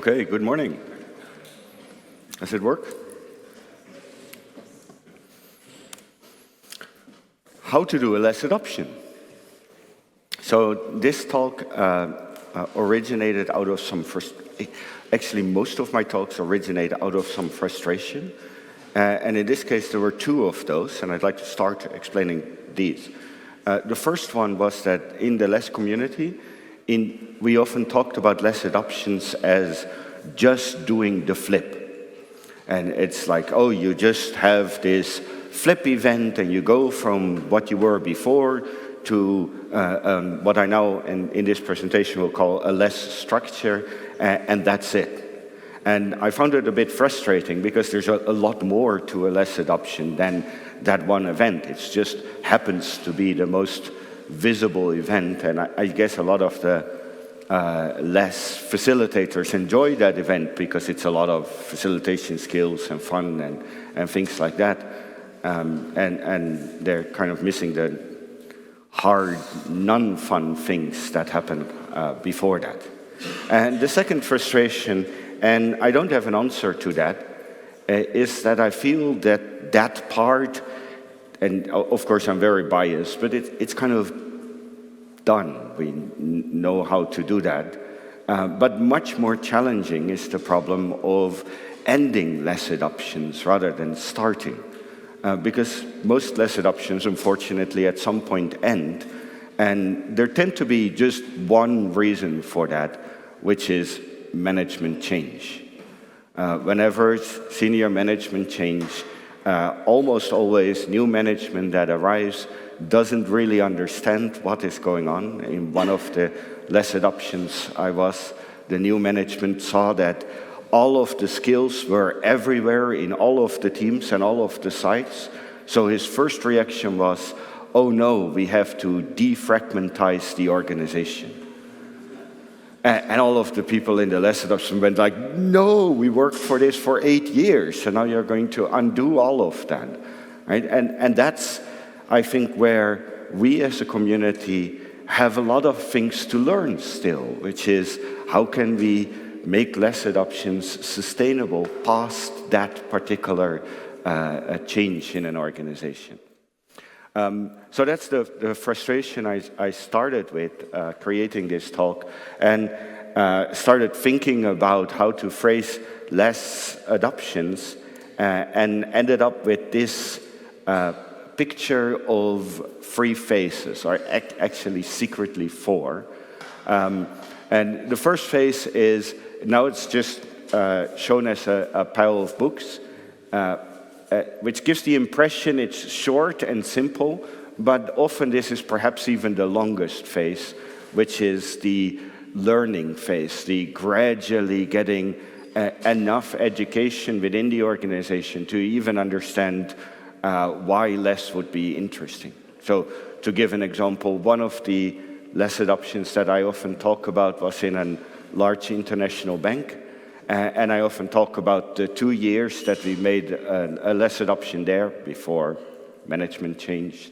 Okay, good morning. Does it work? How to do a LeSS adoption. So this talk originated out of some actually most of my talks originate out of some frustration. And in this case, there were two of those, and I'd like to start explaining these. The first one was that in the LeSS community, we often talked about LeSS adoptions as just doing the flip. And it's like, oh, you just have this flip event and you go from what you were before to what I now in this presentation will call a LeSS structure, and that's it. And I found it a bit frustrating because there's a lot more to a LeSS adoption than that one event. It just happens to be the most visible event, and I guess a lot of the LeSS facilitators enjoy that event because it's a lot of facilitation skills and fun and things like that, and they're kind of missing the hard, non-fun things that happened before that. And the second frustration, and I don't have an answer to that, is that I feel that that part, and of course I'm very biased, but it's kind of done. We know how to do that. But much more challenging is the problem of ending LeSS adoptions rather than starting. Because most LeSS adoptions, unfortunately, at some point end, and there tend to be just one reason for that, which is management change. Whenever senior management change, almost always new management that arrives doesn't really understand what is going on. In one of the LeSS adoptions the new management saw that all of the skills were everywhere in all of the teams and all of the sites. So his first reaction was, oh no, we have to defragmentize the organization. And all of the people in the LeSS adoption went like, no, we worked for this for 8 years, so now you're going to undo all of that, right? And that's, I think, where we as a community have a lot of things to learn still, which is how can we make LeSS adoptions sustainable past that particular change in an organization. So that's the frustration I started with creating this talk, and started thinking about how to phrase LeSS adoptions, and ended up with this picture of 3 phases, or actually secretly 4. And the first phase is, now it's just shown as a pile of books, which gives the impression it's short and simple, but often this is perhaps even the longest phase, which is the learning phase, the gradually getting enough education within the organization to even understand why LeSS would be interesting. So to give an example, one of the LeSS adoptions that I often talk about was in a large international bank. And I often talk about the 2 years that we made a LeSS adoption there before management changed.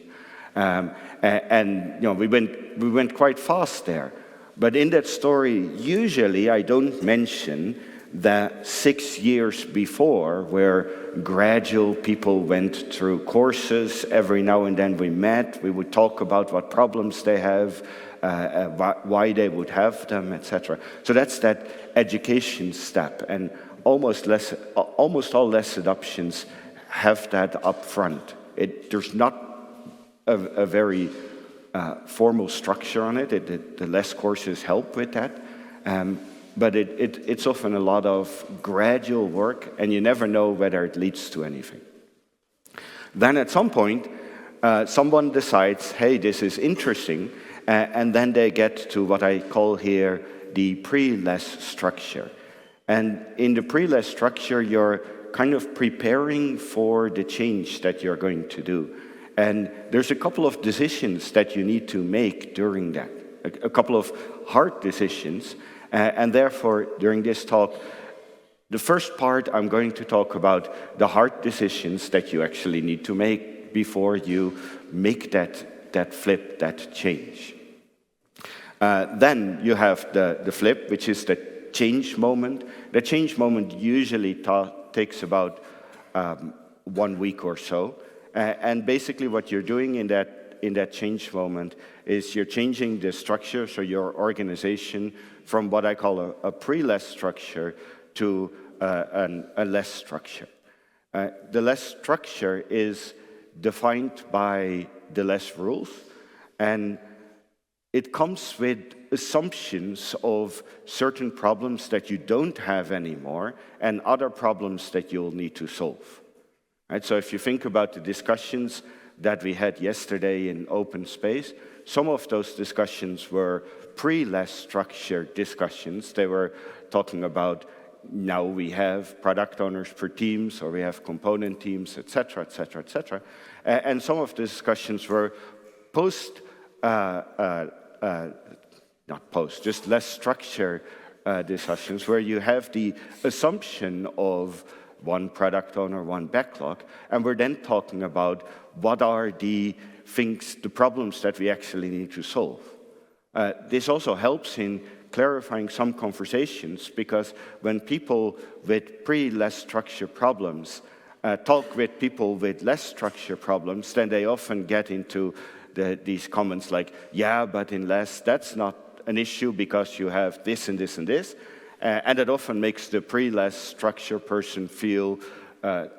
And you know, we went quite fast there. But in that story, usually I don't mention the 6 years before, where gradual people went through courses. Every now and then we met, we would talk about what problems they have, why they would have them, etc. So that's that education step, and almost all LeSS adoptions have that up front. There's not a very formal structure on it. The LeSS courses help with that. But it's often a lot of gradual work, and you never know whether it leads to anything. Then at some point, someone decides, hey, this is interesting, and then they get to what I call here the pre-LeSS structure. And in the pre-LeSS structure, you're kind of preparing for the change that you're going to do. And there's a couple of decisions that you need to make during that, a couple of hard decisions. And therefore, during this talk, the first part, I'm going to talk about the hard decisions that you actually need to make before you make that flip, that change. Then you have the flip, which is the change moment. The change moment usually takes about 1 week or so. And basically what you're doing in that change moment is you're changing the structure, so your organization, from what I call a pre-less structure to a less structure. The less structure is defined by the less rules, and it comes with assumptions of certain problems that you don't have anymore and other problems that you'll need to solve. Right? So if you think about the discussions that we had yesterday in open space, some of those discussions were pre-less structured discussions. They were talking about now we have product owners per teams, or we have component teams, et cetera, et cetera, et cetera. And some of the discussions were just less structured discussions, where you have the assumption of one product owner, one backlog, and we're then talking about what are the things, the problems that we actually need to solve. This also helps in clarifying some conversations, because when people with less structured problems talk with people with less structured problems, then they often get into these comments like, yeah, but in less, that's not an issue because you have this and this and this. And it often makes the less structured person feel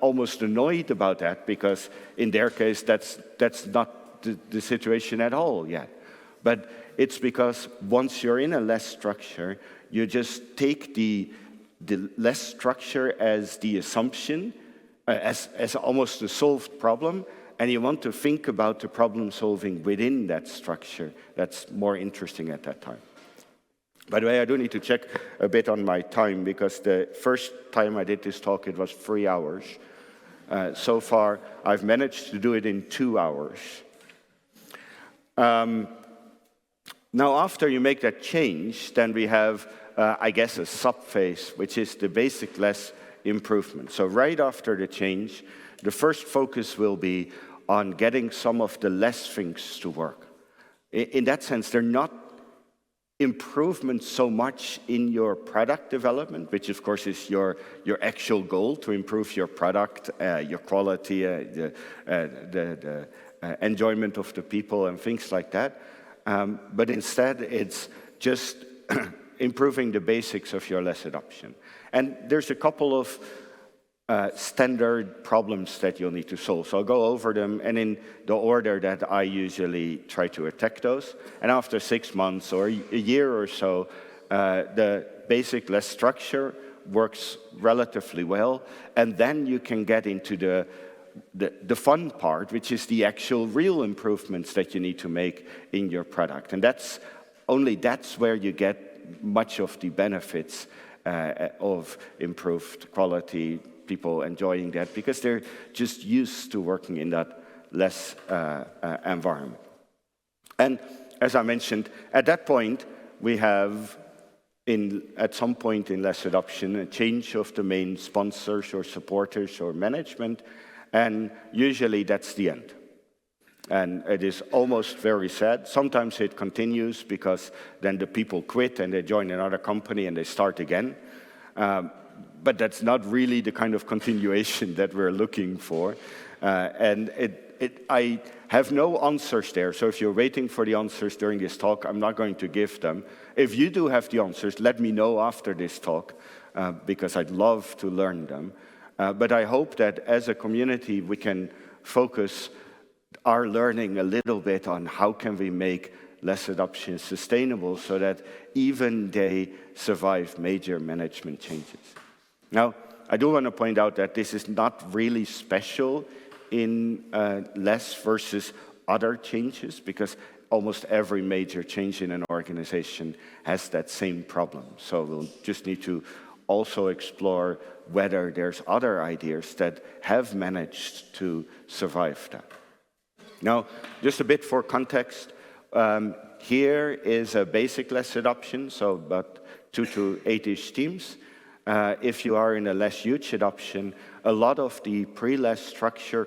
almost annoyed about that, because in their case, that's not the situation at all yet. But it's because once you're in a less structure, you just take the less structure as the assumption, as almost a solved problem, and you want to think about the problem solving within that structure. That's more interesting at that time. By the way, I do need to check a bit on my time, because the first time I did this talk, it was 3 hours. So far, I've managed to do it in 2 hours. Now, after you make that change, then we have, I guess, a sub-phase, which is the basic less improvement. So right after the change, the first focus will be on getting some of the less things to work. In that sense, they're not improvements so much in your product development, which of course is your actual goal, to improve your product, your quality, the enjoyment of the people and things like that. But instead, it's just improving the basics of your LeSS adoption. And there's a couple of standard problems that you'll need to solve. So I'll go over them, and in the order that I usually try to attack those. And after 6 months or a year or so, the basic LeSS structure works relatively well. And then you can get into the fun part, which is the actual real improvements that you need to make in your product. And that's where you get much of the benefits of improved quality, people enjoying that, because they're just used to working in that less environment. And as I mentioned, at that point, we have, at some point in LeSS adoption, a change of the main sponsors or supporters or management, and usually that's the end. And it is almost very sad. Sometimes it continues, because then the people quit and they join another company and they start again. But that's not really the kind of continuation that we're looking for. And I have no answers there. So if you're waiting for the answers during this talk, I'm not going to give them. If you do have the answers, let me know after this talk, because I'd love to learn them. But I hope that as a community, we can focus our learning a little bit on how can we make LeSS adoption sustainable, so that even they survive major management changes. Now, I do want to point out that this is not really special in LeSS versus other changes, because almost every major change in an organization has that same problem. So we'll just need to also explore whether there's other ideas that have managed to survive that. Now, just a bit for context, here is a basic LeSS adoption, so about 2 to 8-ish teams. If you are in a less huge adoption, a lot of the pre-LeSS structure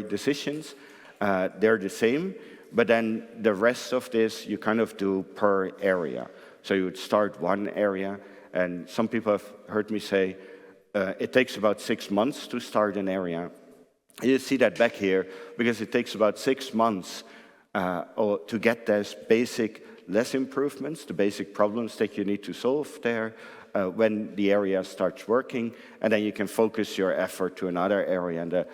decisions, they're the same, but then the rest of this you kind of do per area. So you would start one area, and some people have heard me say it takes about 6 months to start an area. You see that back here, because it takes about 6 months to get those basic LeSS improvements, the basic problems that you need to solve there when the area starts working, and then you can focus your effort to another area, and the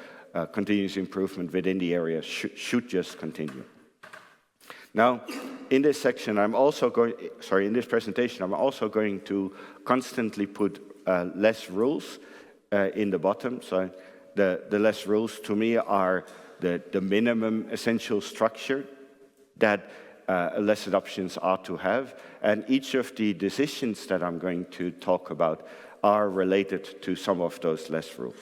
continuous improvement within the area should just continue. Now, in this section, in this presentation, I'm also going to constantly put LeSS rules in the bottom. So the LeSS rules to me are the minimum essential structure that LeSS adoptions ought to have, and each of the decisions that I'm going to talk about are related to some of those LeSS rules.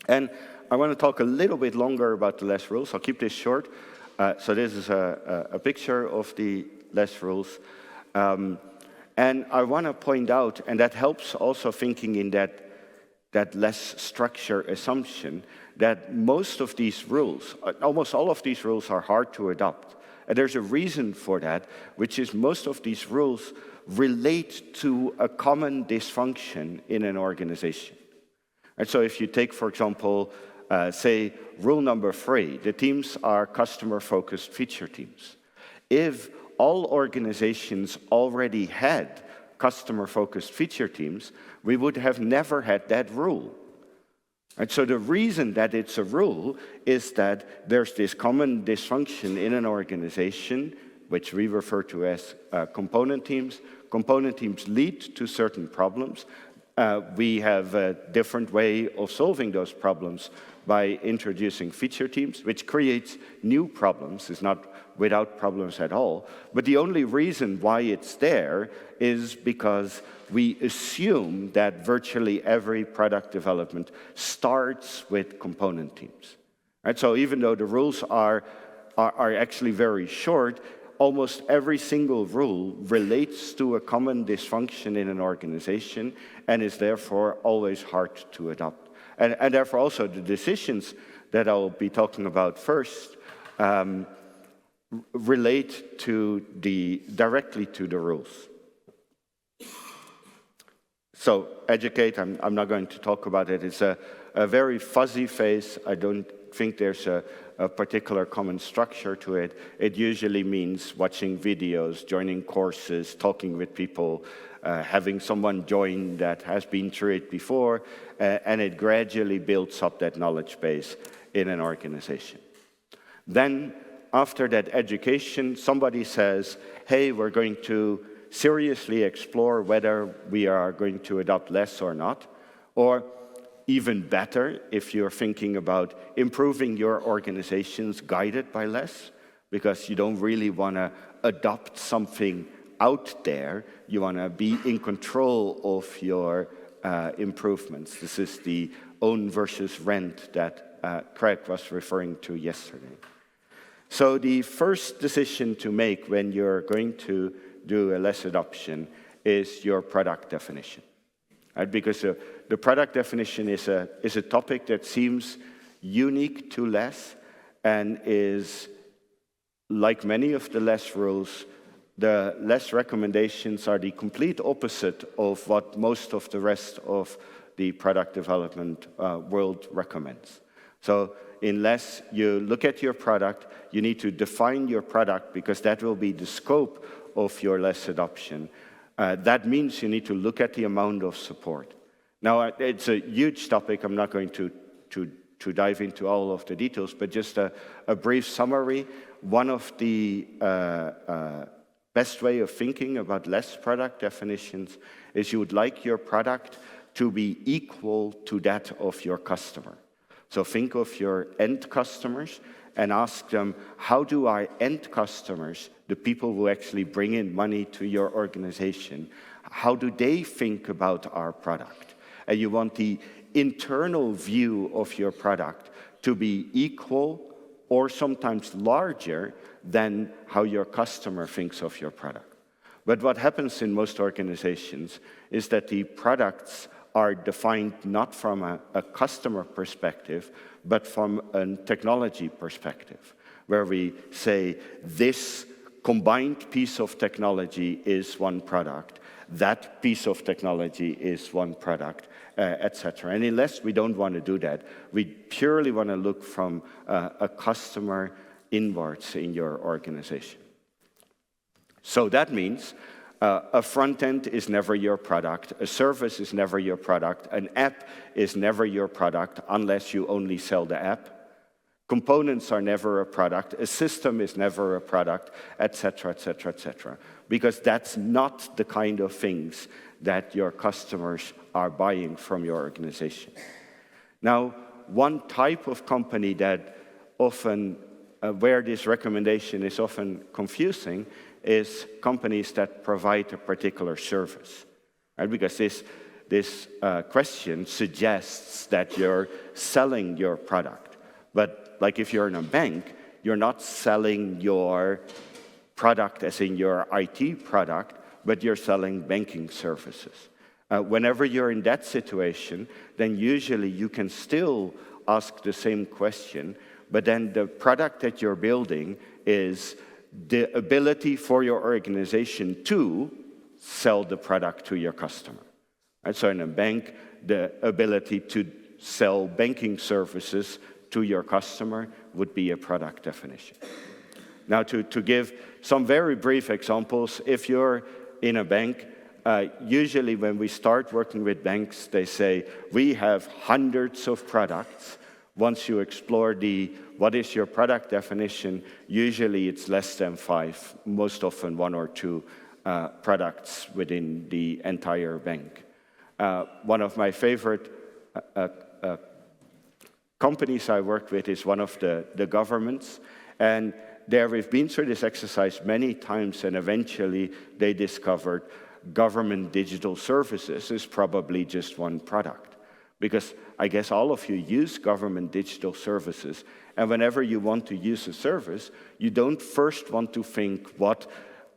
And I want to talk a little bit longer about the LeSS rules. I'll keep this short. So this is a picture of the LeSS rules. And I want to point out, and that helps also thinking in that LeSS structure assumption, that most of these rules, almost all of these rules are hard to adopt. And there's a reason for that, which is most of these rules relate to a common dysfunction in an organization. And so if you take, for example, say rule number 3, the teams are customer-focused feature teams. If all organizations already had customer-focused feature teams, we would have never had that rule. And so the reason that it's a rule is that there's this common dysfunction in an organization, which we refer to as component teams. Component teams lead to certain problems. We have a different way of solving those problems by introducing feature teams, which creates new problems. It's not without problems at all. But the only reason why it's there is because we assume that virtually every product development starts with component teams. Right? So even though the rules are actually very short, almost every single rule relates to a common dysfunction in an organization and is therefore always hard to adopt. And therefore also the decisions that I'll be talking about first relate directly to the rules. So educate, I'm not going to talk about it. It's a very fuzzy phase. I don't think there's a particular common structure to it. It usually means watching videos, joining courses, talking with people, having someone join that has been through it before, and it gradually builds up that knowledge base in an organization. Then, after that education, somebody says, hey, we're going to seriously explore whether we are going to adopt LeSS or not, or even better, if you're thinking about improving your organizations guided by LeSS, because you don't really want to adopt something out there, you want to be in control of your improvements. This is the own versus rent that Craig was referring to yesterday. So the first decision to make when you're going to do a LeSS adoption is your product definition. Right? Because the product definition is a topic that seems unique to LeSS and is, like many of the LeSS rules, the LeSS recommendations are the complete opposite of what most of the rest of the product development world recommends. So in LeSS, you look at your product, you need to define your product because that will be the scope of your LeSS adoption. That means you need to look at the amount of support. Now, it's a huge topic. I'm not going to dive into all of the details, but just a brief summary. One of the best way of thinking about LeSS product definitions is you would like your product to be equal to that of your customer. So think of your end customers and ask them, how do our end customers, the people who actually bring in money to your organization, how do they think about our product? And you want the internal view of your product to be equal or sometimes larger than how your customer thinks of your product. But what happens in most organizations is that the products are defined not from a customer perspective, but from a technology perspective, where we say this combined piece of technology is one product. That piece of technology is one product, etc. And unless we don't want to do that, we purely want to look from a customer inwards in your organization. So that means a front end is never your product, a service is never your product, an app is never your product unless you only sell the app. Components are never a product, a system is never a product, etc., etc., etc. Because that's not the kind of things that your customers are buying from your organization. Now, one type of company that often, where this recommendation is often confusing, is companies that provide a particular service, right? Because this question suggests that you're selling your product. But like if you're in a bank, you're not selling your product as in your IT product, but you're selling banking services. Whenever you're in that situation, then usually you can still ask the same question, but then the product that you're building is the ability for your organization to sell the product to your customer. And so in a bank, the ability to sell banking services to your customer would be a product definition. Now, to give some very brief examples, if you're in a bank, usually when we start working with banks, they say, we have hundreds of products. Once you explore what is your product definition, usually it's less than 5, most often 1 or 2 products within the entire bank. One of my favorite companies I work with is one of the governments, and there we've been through this exercise many times, and eventually they discovered government digital services is probably just one product. Because I guess all of you use government digital services, and whenever you want to use a service, you don't first want to think what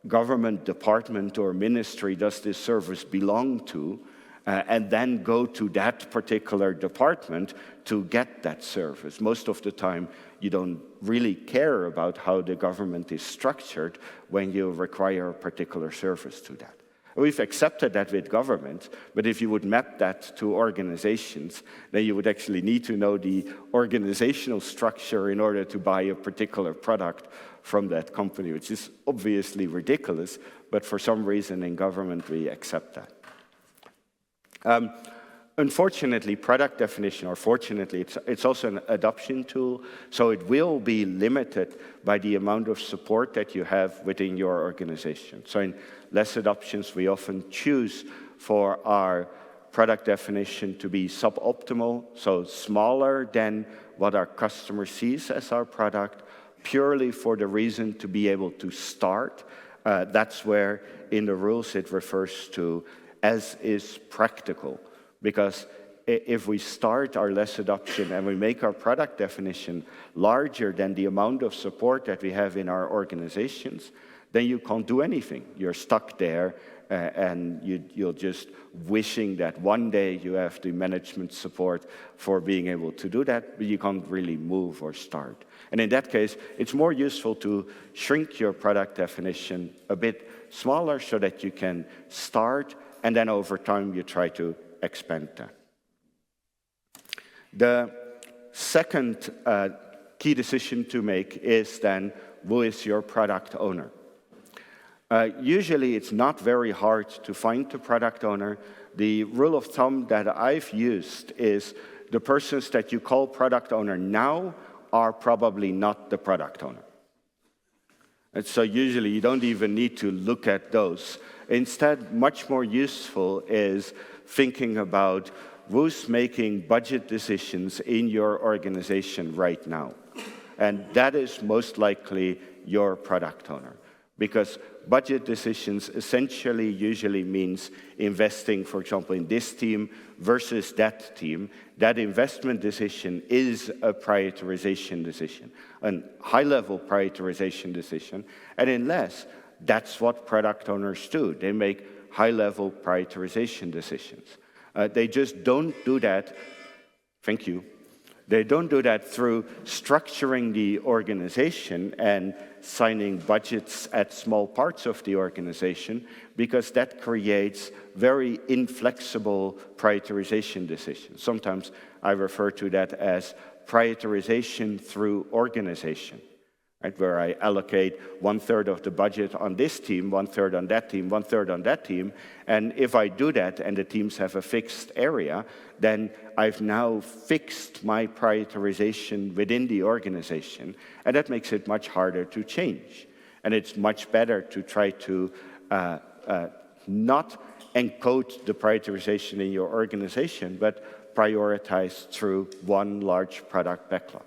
government department or ministry does this service belong to, and then go to that particular department to get that service. Most of the time, you don't really care about how the government is structured when you require a particular service to that. We've accepted that with government, but if you would map that to organizations, then you would actually need to know the organizational structure in order to buy a particular product from that company, which is obviously ridiculous, but for some reason in government we accept that. Unfortunately, product definition, or fortunately, it's also an adoption tool, so it will be limited by the amount of support that you have within your organization. So in LeSS adoptions, we often choose for our product definition to be suboptimal, so smaller than what our customer sees as our product, purely for the reason to be able to start. That's where in the rules it refers to as is practical. Because if we start our LeSS adoption and we make our product definition larger than the amount of support that we have in our organizations, then you can't do anything. You're stuck there, and you're just wishing that one day you have the management support for being able to do that, but you can't really move or start. And in that case, it's more useful to shrink your product definition a bit smaller so that you can start, and then over time you try to expand that. The second key decision to make is then, who is your product owner? Usually it's not very hard to find the product owner. The rule of thumb that I've used is the persons that you call product owner now are probably not the product owner. And so usually you don't even need to look at those. Instead, much more useful is thinking about who's making budget decisions in your organization right now. And that is most likely your product owner. Because budget decisions essentially usually means investing, for example, in this team versus that team. That investment decision is a prioritization decision, a high-level prioritization decision. And in LeSS, that's what product owners do. They make high-level prioritization decisions. They just don't do that, thank you, They don't do that through structuring the organization and signing budgets at small parts of the organization, because that creates very inflexible prioritization decisions. Sometimes I refer to that as prioritization through organization, right? Where I allocate 1/3 of the budget on this team, 1/3 on that team, 1/3 on that team. And if I do that and the teams have a fixed area, then I've now fixed my prioritization within the organization. And that makes it much harder to change. And it's much better to try to not encode the prioritization in your organization, but prioritize through one large product backlog.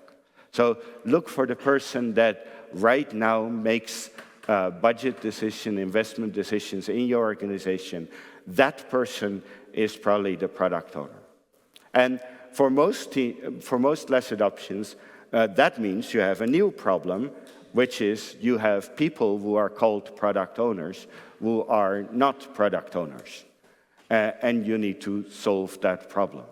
So look for the person that right now makes budget decisions, investment decisions in your organization. That person is probably the product owner. And for most LeSS adoptions, that means you have a new problem, which is you have people who are called product owners who are not product owners. And you need to solve that problem.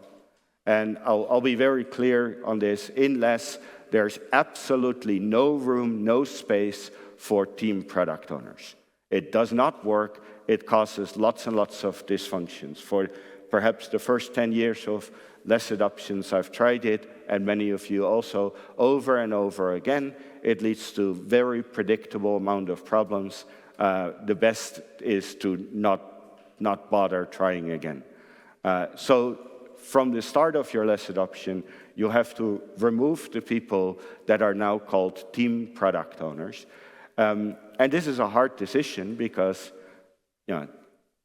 And I'll be very clear on this. In LeSS, there's absolutely no room, no space for team product owners. It does not work. It causes lots and lots of dysfunctions. For perhaps the first 10 years of LeSS adoptions, I've tried it, and many of you also, over and over again. It leads to very predictable amount of problems. The best is to not bother trying again. So from the start of your LeSS adoption, you have to remove the people that are now called team product owners. And this is a hard decision because, you know,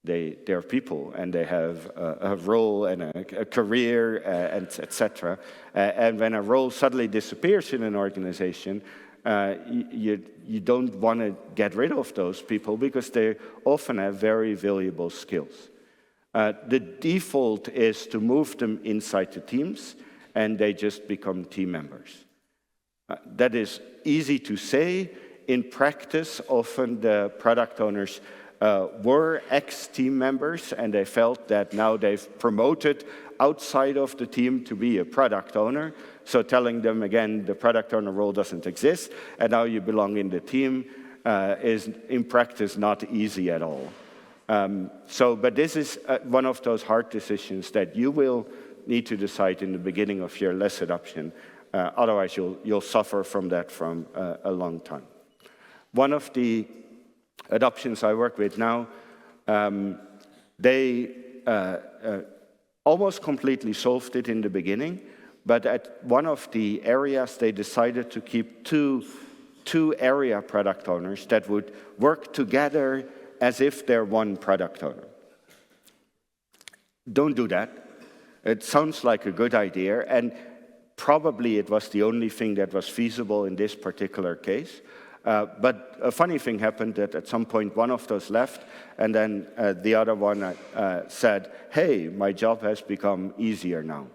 they're people and they have a role and a career, and etc. And when a role suddenly disappears in an organization, you don't want to get rid of those people because they often have very valuable skills. The default is to move them inside the teams, and they just become team members. That is easy to say. In practice, often the product owners were ex-team members, and they felt that now they've promoted outside of the team to be a product owner. So telling them, again, the product owner role doesn't exist, and now you belong in the team is, in practice, not easy at all. But this is one of those hard decisions that you will need to decide in the beginning of your LeSS adoption. Otherwise, you'll suffer from that from a long time. One of the adoptions I work with now, they almost completely solved it in the beginning, but at one of the areas, they decided to keep two area product owners that would work together as if they're one product owner. Don't do that. It sounds like a good idea, and probably it was the only thing that was feasible in this particular case. But a funny thing happened that at some point one of those left, and then the other one said, hey, my job has become easier now.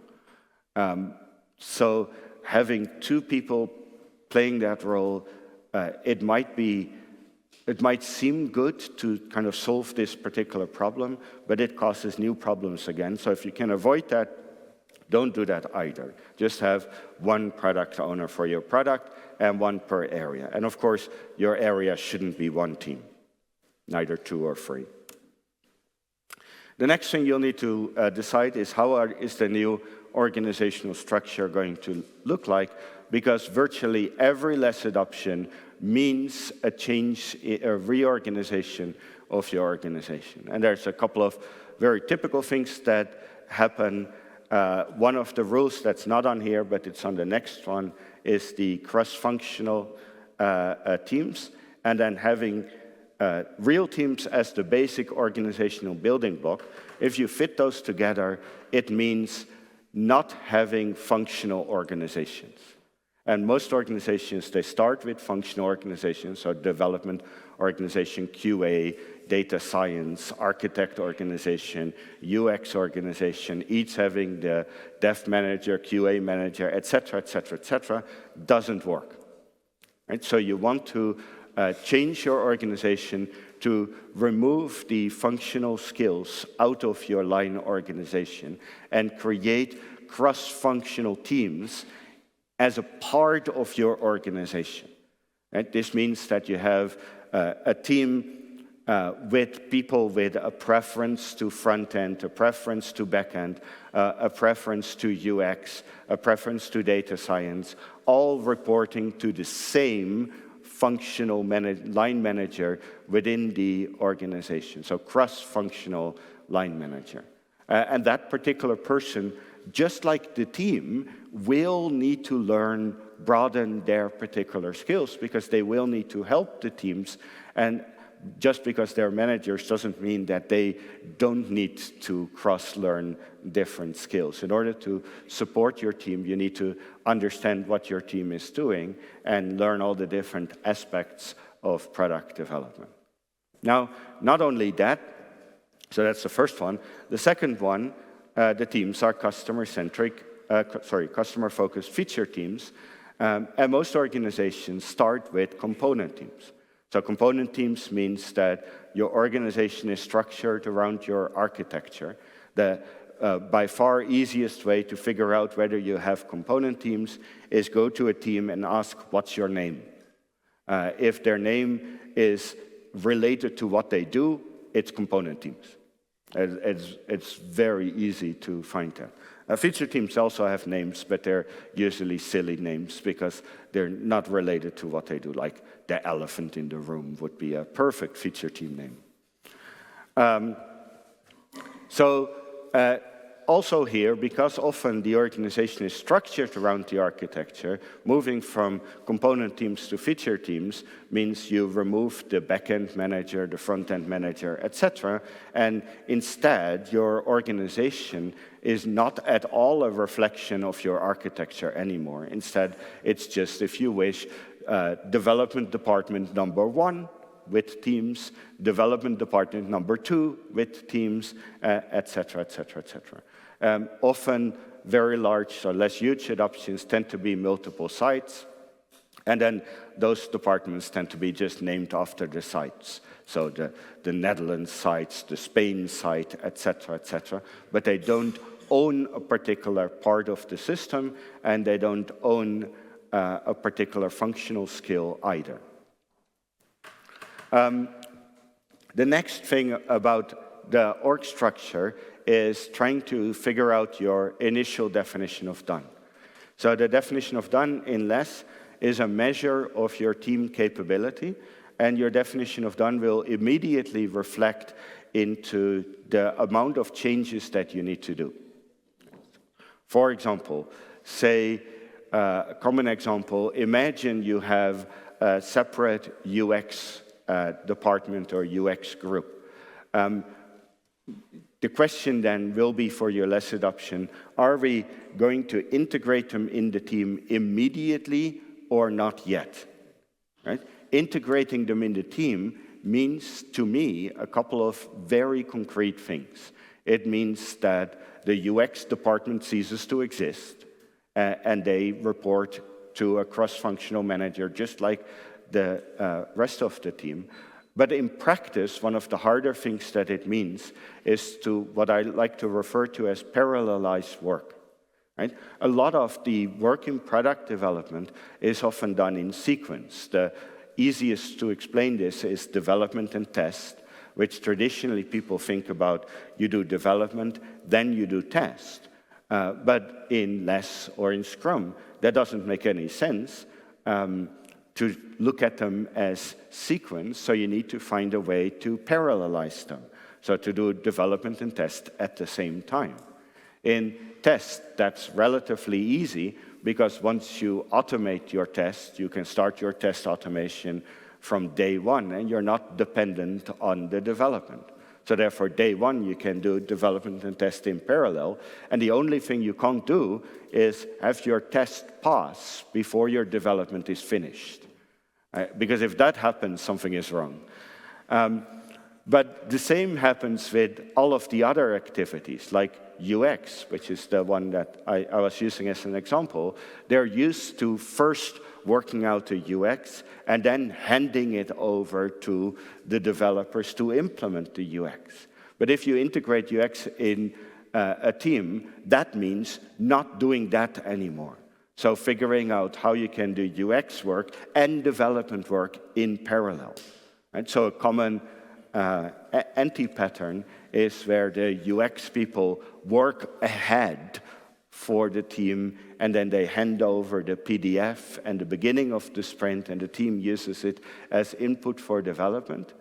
So having two people playing that role, it might seem good to kind of solve this particular problem, but it causes new problems again. So if you can avoid that, don't do that either. Just have one product owner for your product and one per area. And of course, your area shouldn't be one team, neither two or three. The next thing you'll need to decide is how is the new organizational structure going to look like, because virtually every LeSS adoption means a change, a reorganization of your organization. And there's a couple of very typical things that happen. One of the rules that's not on here, but it's on the next one, is the cross-functional teams, and then having real teams as the basic organizational building block. If you fit those together, it means not having functional organizations. And most organizations, they start with functional organizations, so development organization, QA, data science, architect organization, UX organization, each having the dev manager, QA manager, et cetera, doesn't work. Right? So you want to change your organization to remove the functional skills out of your line organization and create cross-functional teams as a part of your organization. Right? This means that you have a team with people with a preference to front end, a preference to back end, a preference to UX, a preference to data science, all reporting to the same functional line manager within the organization, so cross-functional line manager. And that particular person, just like the team, will need to broaden their particular skills because they will need to help the teams. And just because they're managers doesn't mean that they don't need to cross-learn different skills. In order to support your team, you need to understand what your team is doing and learn all the different aspects of product development. Now, not only that, so that's the first one. The second one, the teams are customer-focused feature teams, and most organizations start with component teams. So component teams means that your organization is structured around your architecture. The by far easiest way to figure out whether you have component teams is go to a team and ask, what's your name? If their name is related to what they do, it's component teams. It's very easy to find that. Feature teams also have names, but they're usually silly names because they're not related to what they do, like the elephant in the room would be a perfect feature team name. Also here, because often the organization is structured around the architecture, moving from component teams to feature teams means you remove the back-end manager, the front-end manager, etc. And instead, your organization is not at all a reflection of your architecture anymore. Instead, it's just, if you wish, development department number 1 with teams, development department number 2 with teams, etc., etc., etc. Often very large, so less huge adoptions tend to be multiple sites, and then those departments tend to be just named after the sites. So the Netherlands sites, the Spain site, etc., etc. But they don't own a particular part of the system, and they don't own a particular functional skill either. The next thing about the org structure is trying to figure out your initial definition of done. So the definition of done in LeSS is a measure of your team capability, and your definition of done will immediately reflect into the amount of changes that you need to do. For example, say, a common example, imagine you have a separate UX department or UX group. The question then will be for your LeSS adoption, are we going to integrate them in the team immediately or not yet? Right? Integrating them in the team means, to me, a couple of very concrete things. It means that the UX department ceases to exist, and they report to a cross-functional manager, just like the rest of the team. But in practice, one of the harder things that it means is to what I like to refer to as parallelized work. Right? A lot of the work in product development is often done in sequence. The easiest to explain this is development and test, which traditionally people think about, you do development, then you do test. But in LeSS or in Scrum, that doesn't make any sense to look at them as sequence, so you need to find a way to parallelize them. So to do development and test at the same time. In test, that's relatively easy, because once you automate your test, you can start your test automation from day one, and you're not dependent on the development. So therefore, day one, you can do development and test in parallel, and the only thing you can't do is have your test pass before your development is finished. Because if that happens, something is wrong. But the same happens with all of the other activities, like UX, which is the one that I was using as an example. They're used to first working out the UX, and then handing it over to the developers to implement the UX. But if you integrate UX in a team, that means not doing that anymore. So figuring out how you can do UX work and development work in parallel. And so a common anti-pattern is where the UX people work ahead for the team, and then they hand over the PDF at the beginning of the sprint, and the team uses it as input for development.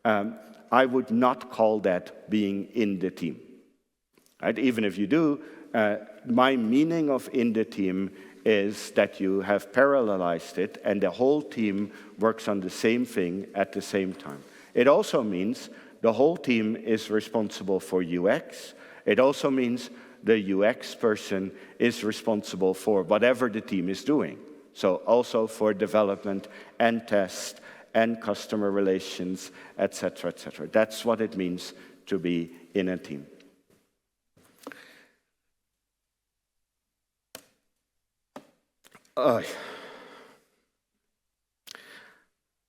I would not call that being in the team. Right? Even if you do, my meaning of in the team is that you have parallelized it, and the whole team works on the same thing at the same time. It also means the whole team is responsible for UX. It also means the UX person is responsible for whatever the team is doing. So also for development and test and customer relations, etc., etc. That's what it means to be in a team.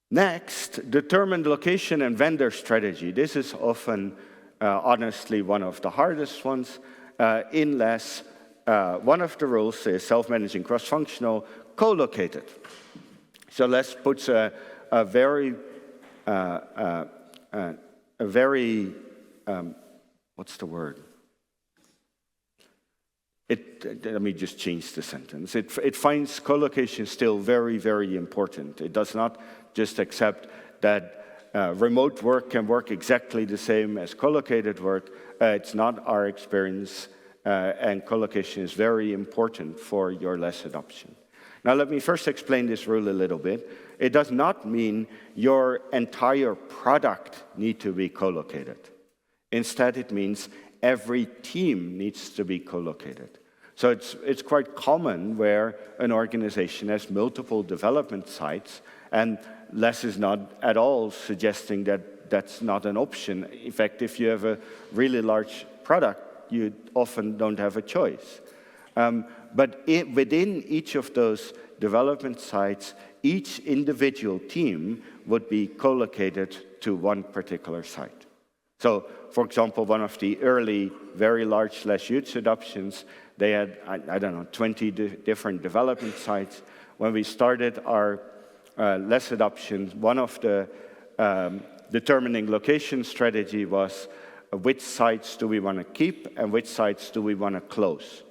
Next, determine location and vendor strategy. This is often, honestly, one of the hardest ones. In LeSS, one of the rules is self-managing cross-functional, co-located. So LeSS puts a very, what's the word? Let me just change the sentence. It finds co-location still very, very important. It does not just accept that remote work can work exactly the same as co-located work. It's not our experience, and co-location is very important for your LeSS adoption. Now, let me first explain this rule a little bit. It does not mean your entire product needs to be co-located. Instead, it means every team needs to be co-located. So it's quite common where an organization has multiple development sites, and LeSS is not at all suggesting that that's not an option. In fact, if you have a really large product, you often don't have a choice. But within each of those development sites, each individual team would be co-located to one particular site. So, for example, one of the early, very large /huge adoptions, they had, I don't know, 20 different development sites. When we started our LeSS adoption, one of the determining location strategy was which sites do we want to keep and which sites do we want to close.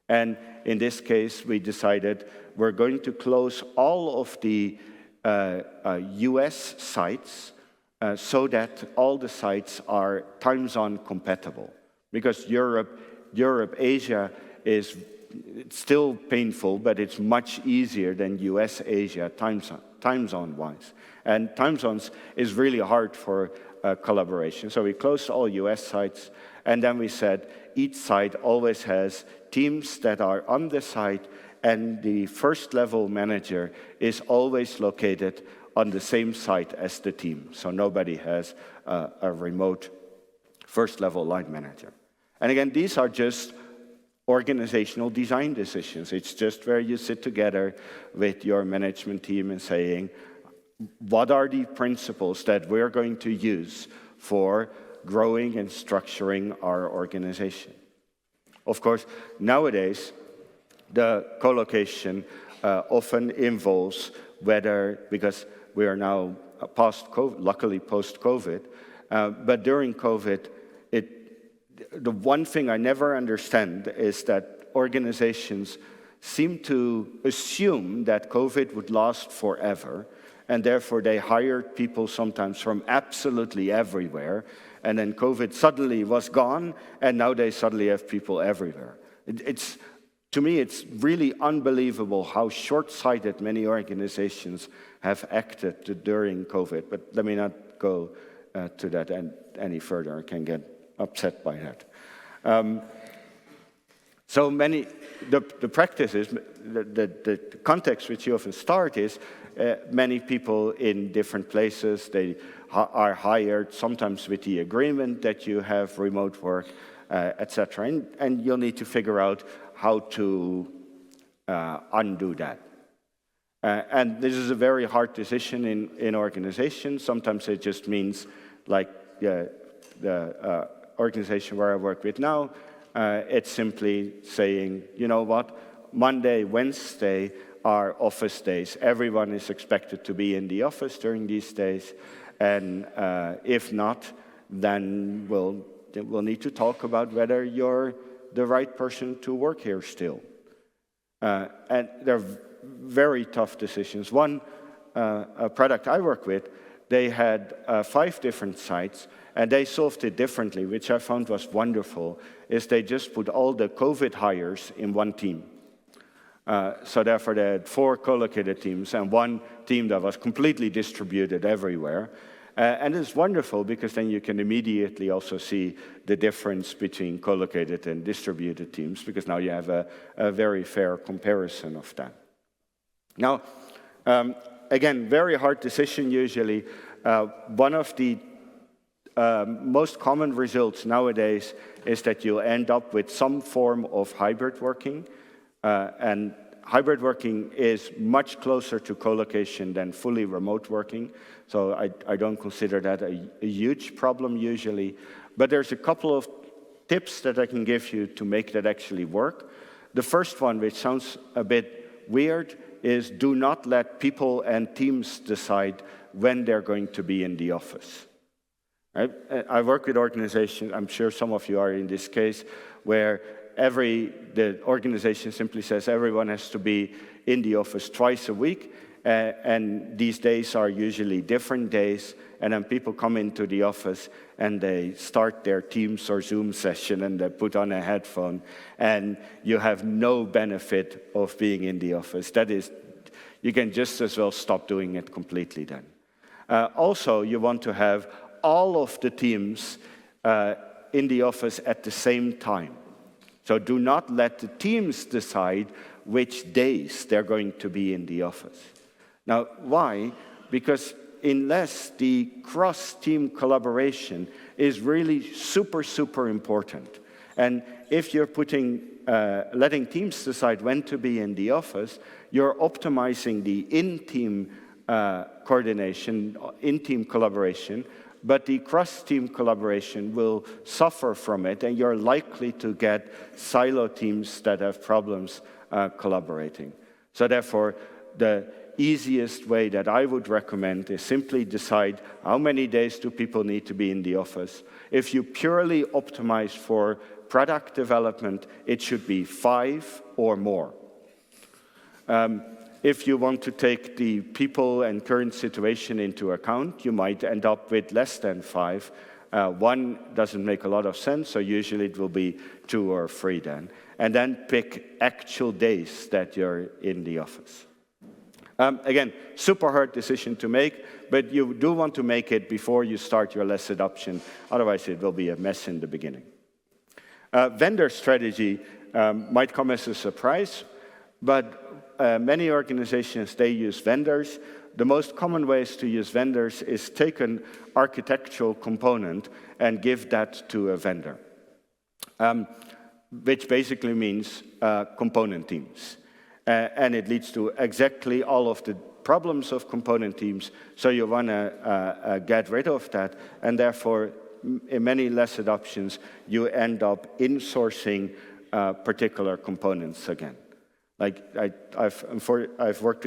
And in this case, we decided we're going to close all of the US sites so that all the sites are time zone compatible. Because Europe, Asia is still painful, but it's much easier than US, Asia time zone-wise. And time zones is really hard for collaboration. So we closed all US sites, and then we said each site always has teams that are on the site, and the first level manager is always located on the same site as the team. So nobody has a remote first level line manager. And again, these are just organizational design decisions. It's just where you sit together with your management team and saying, what are the principles that we're going to use for growing and structuring our organization? Of course, nowadays, the co-location often involves whether, because we are now luckily post-COVID, but during COVID, the one thing I never understand is that organizations seem to assume that COVID would last forever, and therefore they hired people sometimes from absolutely everywhere, and then COVID suddenly was gone, and now they suddenly have people everywhere. To me, it's really unbelievable how short-sighted many organizations have acted during COVID, but let me not go to that any further. I can get upset by that. The practice is, the context which you often start is, many people in different places, they are hired, sometimes with the agreement that you have remote work, etc. And you'll need to figure out how to undo that. And this is a very hard decision in organizations. Sometimes it just means, like the organization where I work with now, it's simply saying, you know what, Monday, Wednesday are office days. Everyone is expected to be in the office during these days. And if not, then we'll need to talk about whether you're the right person to work here still. And they're very tough decisions. One a product I work with, they had 5 different sites, and they solved it differently, which I found was wonderful, is they just put all the COVID hires in one team. So therefore they had 4 co-located teams and 1 team that was completely distributed everywhere. And it's wonderful because then you can immediately also see the difference between co-located and distributed teams, because now you have a very fair comparison of that. Now, again, very hard decision usually. One of the most common results nowadays is that you'll end up with some form of hybrid working. And hybrid working is much closer to co-location than fully remote working. So I don't consider that a huge problem usually. But there's a couple of tips that I can give you to make that actually work. The first one, which sounds a bit weird, is do not let people and teams decide when they're going to be in the office. Right? I work with organizations, I'm sure some of you are in this case, where the organization simply says everyone has to be in the office twice a week, and these days are usually different days, and then people come into the office and they start their Teams or Zoom session and they put on a headphone, and you have no benefit of being in the office. That is, you can just as well stop doing it completely then. Also, you want to have all of the teams in the office at the same time. So do not let the teams decide which days they're going to be in the office. Now, why? Because unless the cross-team collaboration is really super, super important. And if you're letting teams decide when to be in the office, you're optimizing the in-team coordination, in-team collaboration, but the cross-team collaboration will suffer from it, and you're likely to get silo teams that have problems collaborating. So therefore, the easiest way that I would recommend is simply decide how many days do people need to be in the office. If you purely optimize for product development, it should be 5 or more. If you want to take the people and current situation into account, you might end up with less than 5. 1 doesn't make a lot of sense, so usually it will be 2 or 3 then. And then pick actual days that you're in the office. Again, super hard decision to make, but you do want to make it before you start your LeSS adoption, otherwise it will be a mess in the beginning. Vendor strategy might come as a surprise, but many organizations, they use vendors. The most common ways to use vendors is take an architectural component and give that to a vendor, which basically means component teams. And it leads to exactly all of the problems of component teams, so you want to get rid of that, and therefore, in many LeSS adoptions, you end up insourcing particular components again. Like I've worked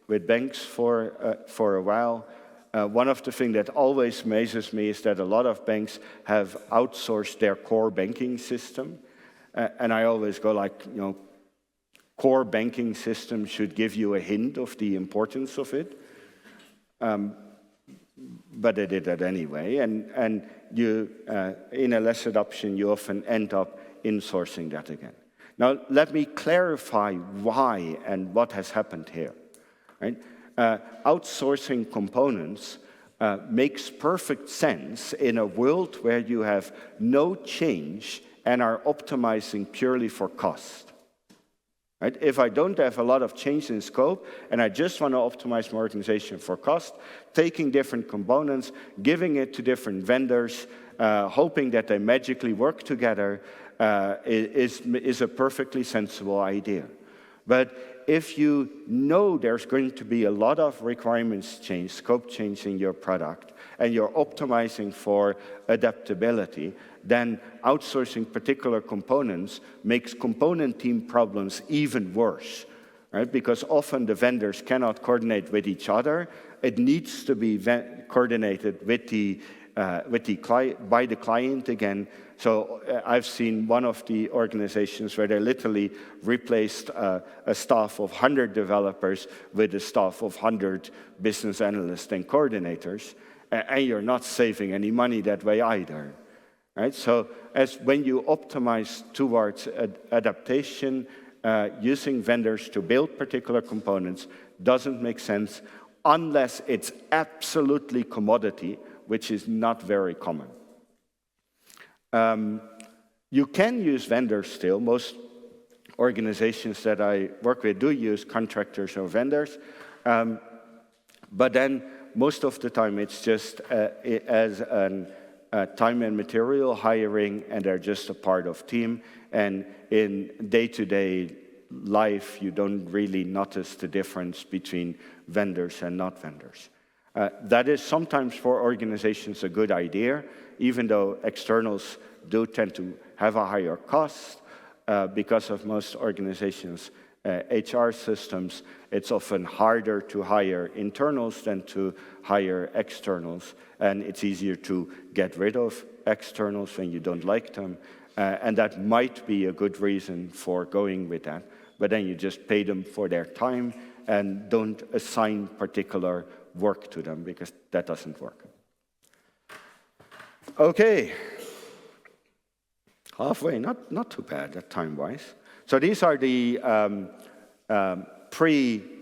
with banks for a while. One of the things that always amazes me is that a lot of banks have outsourced their core banking system, and I always go like, you know, core banking system should give you a hint of the importance of it, but they did that anyway. And you, in a LeSS adoption, you often end up insourcing that again. Now, let me clarify why and what has happened here. Right? Outsourcing components makes perfect sense in a world where you have no change and are optimizing purely for cost. Right? If I don't have a lot of change in scope and I just want to optimize my organization for cost, taking different components, giving it to different vendors, hoping that they magically work together is a perfectly sensible idea. But if you know there's going to be a lot of requirements change, scope change in your product, and you're optimizing for adaptability, then outsourcing particular components makes component team problems even worse, right? Because often the vendors cannot coordinate with each other. It needs to be coordinated with by the client again. So I've seen one of the organizations where they literally replaced a staff of 100 developers with a staff of 100 business analysts and coordinators, and you're not saving any money that way either. Right? So when you optimize towards adaptation, using vendors to build particular components doesn't make sense unless it's absolutely commodity, which is not very common. You can use vendors still. Most organizations that I work with do use contractors or vendors, but then most of the time it's just as a time and material hiring, and they're just a part of team. And in day-to-day life, you don't really notice the difference between vendors and not vendors. That is sometimes for organizations a good idea, even though externals do tend to have a higher cost. Because of most organizations' HR systems, it's often harder to hire internals than to hire externals, and it's easier to get rid of externals when you don't like them, and that might be a good reason for going with that, but then you just pay them for their time and don't assign particular work to them, because that doesn't work. Okay. Halfway, not too bad time-wise. So these are the pre-LeSS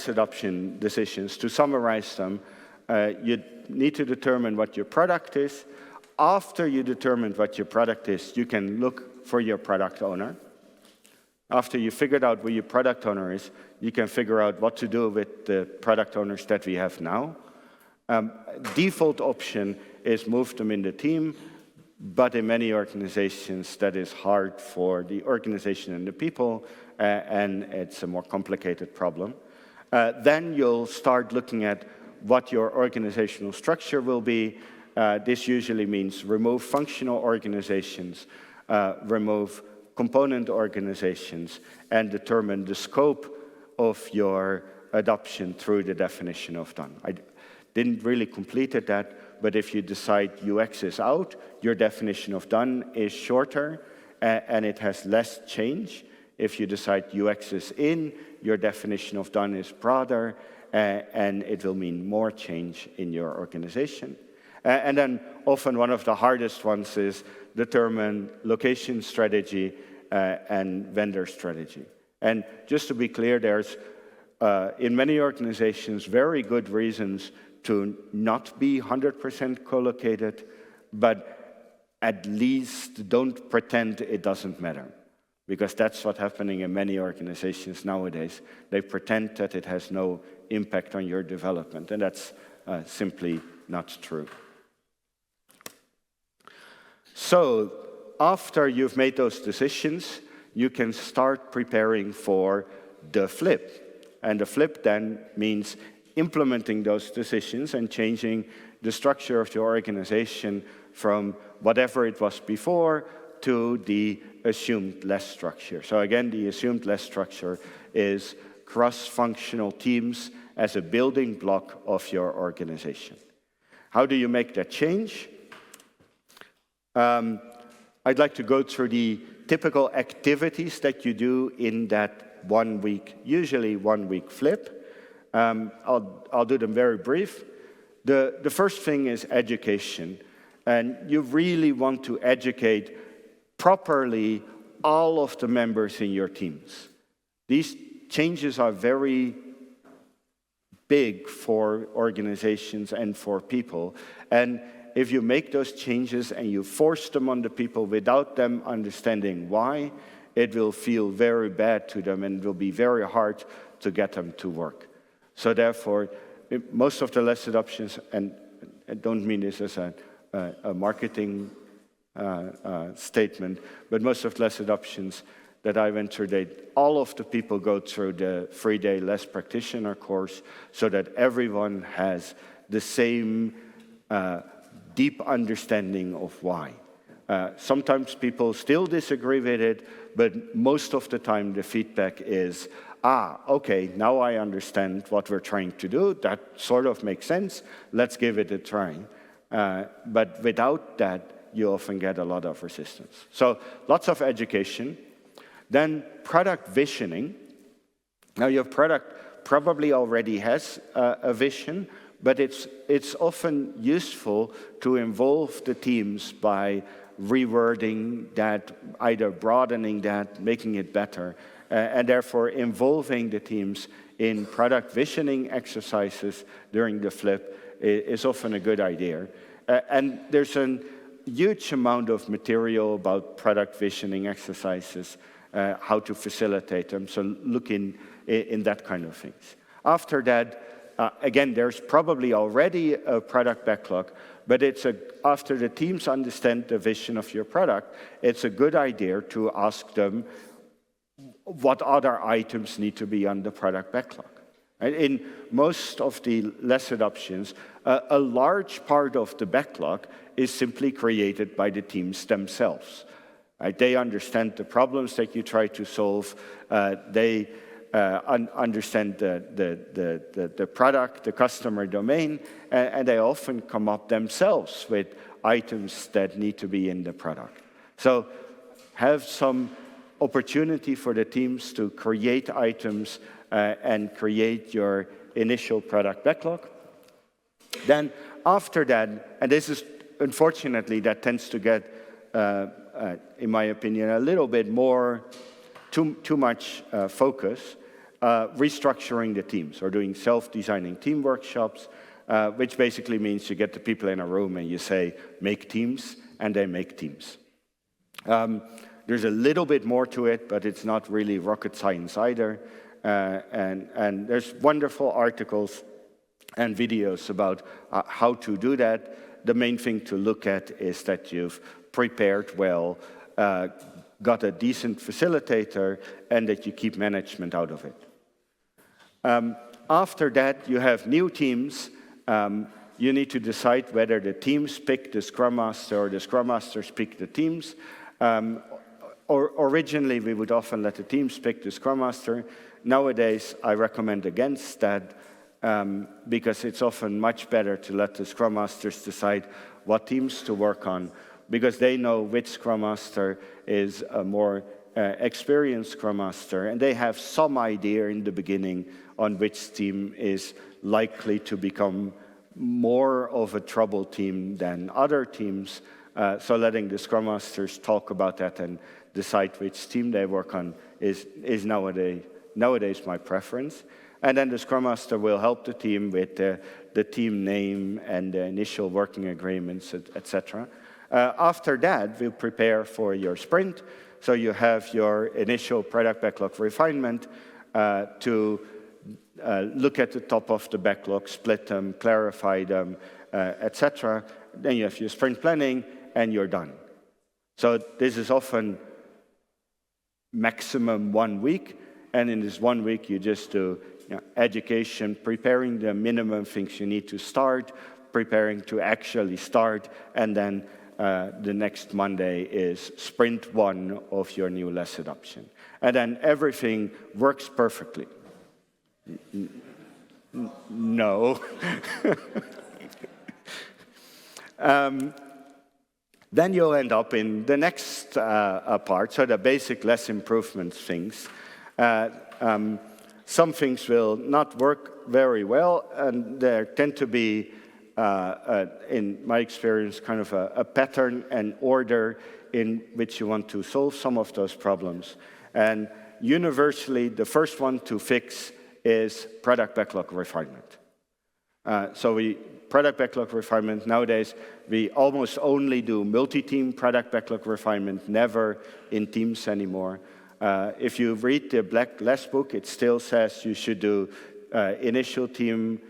adoption decisions. To summarize them, you need to determine what your product is. After you determine what your product is, you can look for your product owner. After you figured out where your product owner is, you can figure out what to do with the product owners that we have now. Default option is move them in the team, but in many organizations that is hard for the organization and the people, and it's a more complicated problem. Then you'll start looking at what your organizational structure will be. This usually means remove functional organizations, remove component organizations, and determine the scope of your adoption through the definition of done. I didn't really complete that, but if you decide UX is out, your definition of done is shorter and it has less change. If you decide UX is in, your definition of done is broader and it will mean more change in your organization. And then often one of the hardest ones is determine location strategy and vendor strategy. And just to be clear, there's in many organizations very good reasons to not be 100% co-located, but at least don't pretend it doesn't matter. Because that's what's happening in many organizations nowadays. They pretend that it has no impact on your development, and that's simply not true. So, after you've made those decisions, you can start preparing for the flip. And the flip then means implementing those decisions and changing the structure of your organization from whatever it was before to the assumed LeSS structure. So again, the assumed LeSS structure is cross-functional teams as a building block of your organization. How do you make that change? I'd like to go through the typical activities that you do in that 1 week, usually 1 week flip. I'll do them very brief. The first thing is education. And you really want to educate properly all of the members in your teams. These changes are very big for organizations and for people. And if you make those changes and you force them on the people without them understanding why, it will feel very bad to them and it will be very hard to get them to work. So therefore, most of the LeSS adoptions, and I don't mean this as a marketing statement, but most of LeSS adoptions that I went through, all of the people go through the 3-day LeSS practitioner course so that everyone has the same deep understanding of why. Sometimes people still disagree with it, but most of the time the feedback is, okay, now I understand what we're trying to do. That sort of makes sense. Let's give it a try. But without that, you often get a lot of resistance. So lots of education. Then product visioning. Now your product probably already has a vision, but it's often useful to involve the teams by rewording that, either broadening that, making it better, and therefore involving the teams in product visioning exercises during the flip is often a good idea. And there's a huge amount of material about product visioning exercises, how to facilitate them, so look in that kind of things. After that, again, there's probably already a product backlog, but after the teams understand the vision of your product, it's a good idea to ask them what other items need to be on the product backlog. In most of the LeSS adoptions, a large part of the backlog is simply created by the teams themselves. They understand the problems that you try to solve. They understand the product, the customer domain, and they often come up themselves with items that need to be in the product. So have some opportunity for the teams to create items and create your initial product backlog. Then after that, and this is unfortunately that tends to get, in my opinion, a little bit more, too much focus, restructuring the teams or doing self-designing team workshops, which basically means you get the people in a room and you say, make teams, and they make teams. There's a little bit more to it, but it's not really rocket science either. And there's wonderful articles and videos about how to do that. The main thing to look at is that you've prepared well, got a decent facilitator, and that you keep management out of it. After that, you have new teams. You need to decide whether the teams pick the Scrum Master or the Scrum Masters pick the teams. Originally, we would often let the teams pick the Scrum Master. Nowadays, I recommend against that because it's often much better to let the Scrum Masters decide what teams to work on, because they know which Scrum Master is a more experienced Scrum Master, and they have some idea in the beginning on which team is likely to become more of a trouble team than other teams. So letting the Scrum Masters talk about that and decide which team they work on is nowadays my preference. And then the Scrum Master will help the team with the team name and the initial working agreements, etc. After that, we'll prepare for your sprint. So you have your initial product backlog refinement to look at the top of the backlog, split them, clarify them, etc. Then you have your sprint planning, and you're done. So this is often maximum 1 week, and in this 1 week you just do education, preparing the minimum things you need to start, preparing to actually start, and then the next Monday is sprint 1 of your new LeSS adoption. And then everything works perfectly. No. Then you'll end up in the next part, so the basic LeSS improvement things. Some things will not work very well, and there tend to be, in my experience, kind of a pattern and order in which you want to solve some of those problems. And universally, the first one to fix is product backlog refinement. Product backlog refinement, nowadays, we almost only do multi-team product backlog refinement, never in teams anymore. If you read the Black LeSS book, it still says you should do initial team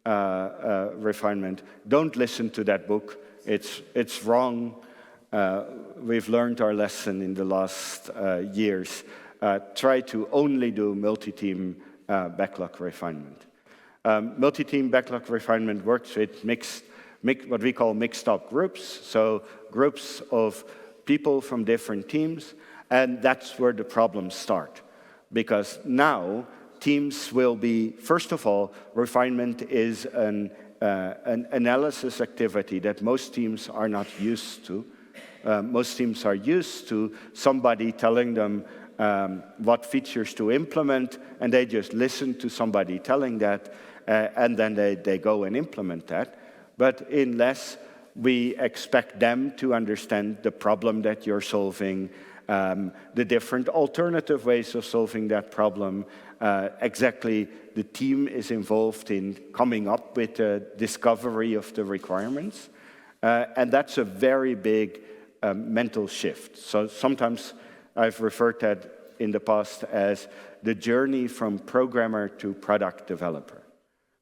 refinement. Don't listen to that book. It's wrong. We've learned our lesson in the last years. try to only do multi-team backlog refinement. Multi-team backlog refinement works with what we call mixed-up groups, so groups of people from different teams, and that's where the problems start. Because now, teams will be, first of all, refinement is an analysis activity that most teams are not used to. Most teams are used to somebody telling them what features to implement, and they just listen to somebody telling that, and then they go and implement that. But in LeSS, we expect them to understand the problem that you're solving, the different alternative ways of solving that problem. Exactly, the team is involved in coming up with the discovery of the requirements. And that's a very big mental shift. So sometimes I've referred to that in the past as the journey from programmer to product developer.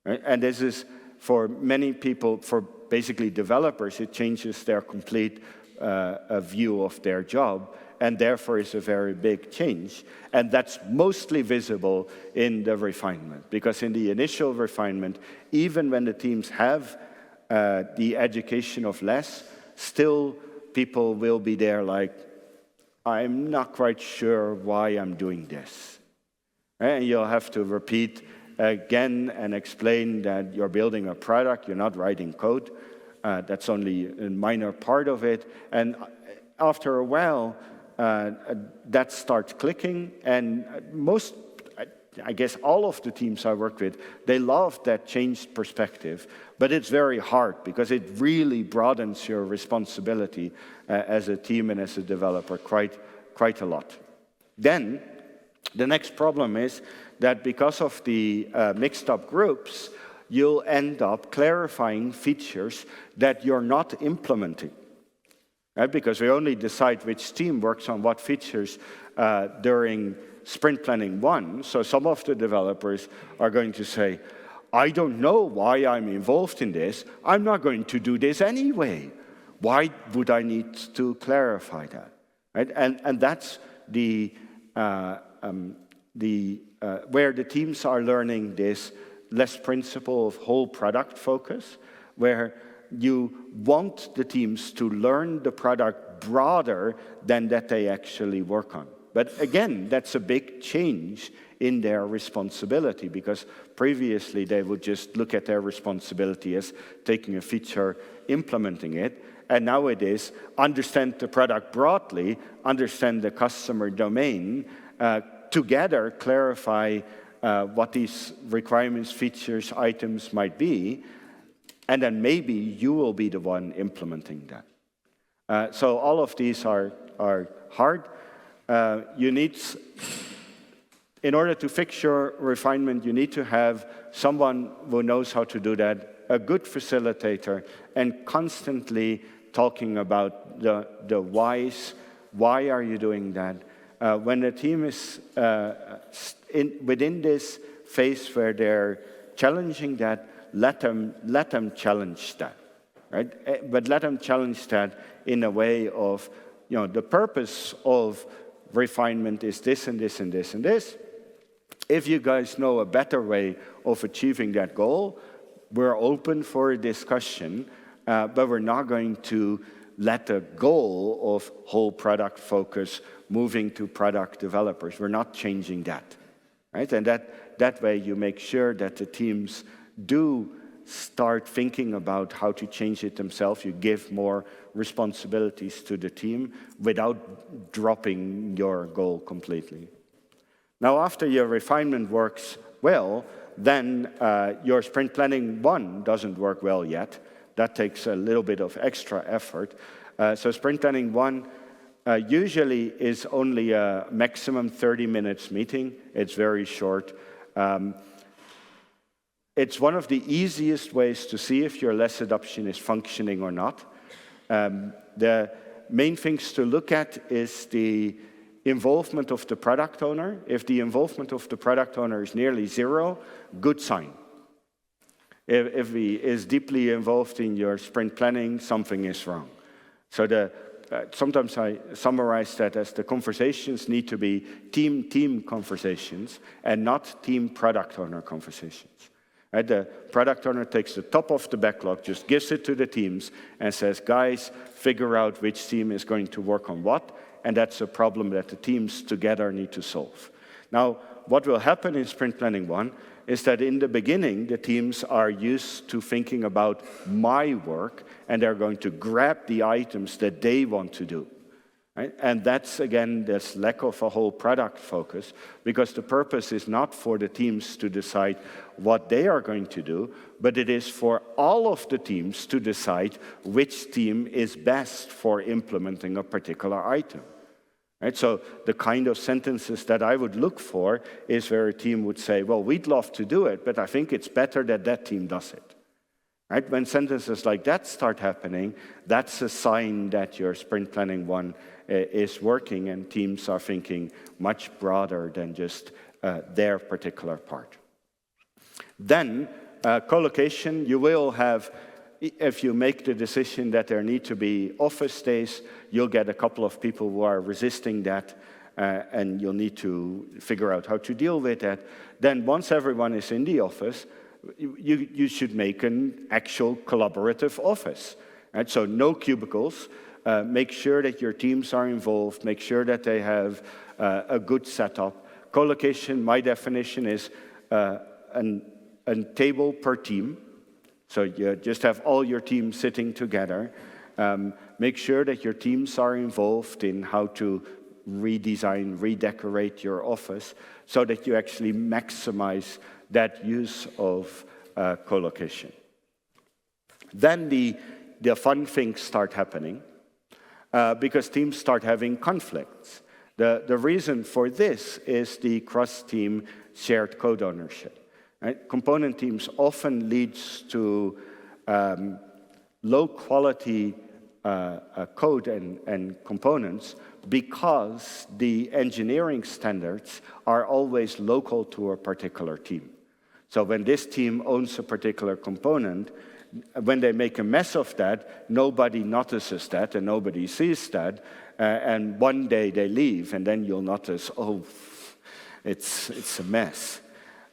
Right? And this is, for many people, for basically developers, it changes their complete view of their job, and therefore is a very big change. And that's mostly visible in the refinement, because in the initial refinement, even when the teams have the education of LeSS, still people will be there like, I'm not quite sure why I'm doing this. And you'll have to repeat again and explain that you're building a product, you're not writing code. That's only a minor part of it. And after a while, that starts clicking. And most, I guess all of the teams I work with, they love that changed perspective. But it's very hard because it really broadens your responsibility as a team and as a developer quite a lot. Then, the next problem is that because of the mixed up groups, you'll end up clarifying features that you're not implementing. Right? Because we only decide which team works on what features during sprint planning 1. So some of the developers are going to say, I don't know why I'm involved in this. I'm not going to do this anyway. Why would I need to clarify that? Right? And that's where the teams are learning this LeSS principle of whole product focus, where you want the teams to learn the product broader than that they actually work on. But again, that's a big change in their responsibility, because previously they would just look at their responsibility as taking a feature, implementing it, and now it is understand the product broadly, understand the customer domain, together clarify what these requirements, features, items might be, and then maybe you will be the one implementing that. So all of these are hard. You need, in order to fix your refinement, you need to have someone who knows how to do that, a good facilitator, and constantly talking about the whys. Why are you doing that? When the team is within this phase where they're challenging that, let them challenge that, right? But let them challenge that in a way of, the purpose of refinement is this and this and this and this. If you guys know a better way of achieving that goal, we're open for a discussion, but we're not going to let the goal of whole product focus moving to product developers. We're not changing that, right? And that way you make sure that the teams do start thinking about how to change it themselves. You give more responsibilities to the team without dropping your goal completely. Now, after your refinement works well, then your sprint planning 1 doesn't work well yet. That takes a little bit of extra effort. So sprint planning 1 usually is only a maximum 30 minutes meeting. It's very short. It's one of the easiest ways to see if your LeSS adoption is functioning or not. The main things to look at is the involvement of the product owner. If the involvement of the product owner is nearly 0, good sign. If he is deeply involved in your sprint planning, something is wrong. So sometimes I summarize that as the conversations need to be team-team conversations and not team product owner conversations. Right? The product owner takes the top of the backlog, just gives it to the teams and says, guys, figure out which team is going to work on what, and that's a problem that the teams together need to solve. Now, what will happen in Sprint Planning 1 is that in the beginning, the teams are used to thinking about my work, and they're going to grab the items that they want to do. Right? And that's, again, this lack of a whole product focus, because the purpose is not for the teams to decide what they are going to do, but it is for all of the teams to decide which team is best for implementing a particular item. Right? So the kind of sentences that I would look for is where a team would say, well, we'd love to do it, but I think it's better that that team does it. Right? When sentences like that start happening, that's a sign that your Sprint Planning 1 is working and teams are thinking much broader than just their particular part. Then, co-location, you will have, if you make the decision that there need to be office days, you'll get a couple of people who are resisting that, and you'll need to figure out how to deal with that. Then once everyone is in the office, you should make an actual collaborative office. Right? So no cubicles. Make sure that your teams are involved. Make sure that they have a good setup. Co-location, my definition is a table per team. So you just have all your teams sitting together. Make sure that your teams are involved in how to redesign, redecorate your office so that you actually maximize that use of co-location. Then the fun things start happening because teams start having conflicts. The reason for this is the cross-team shared code ownership. Right? Component teams often leads to low-quality code and components because the engineering standards are always local to a particular team. So when this team owns a particular component, when they make a mess of that, nobody notices that and nobody sees that, and one day they leave, and then you'll notice, oh, it's a mess.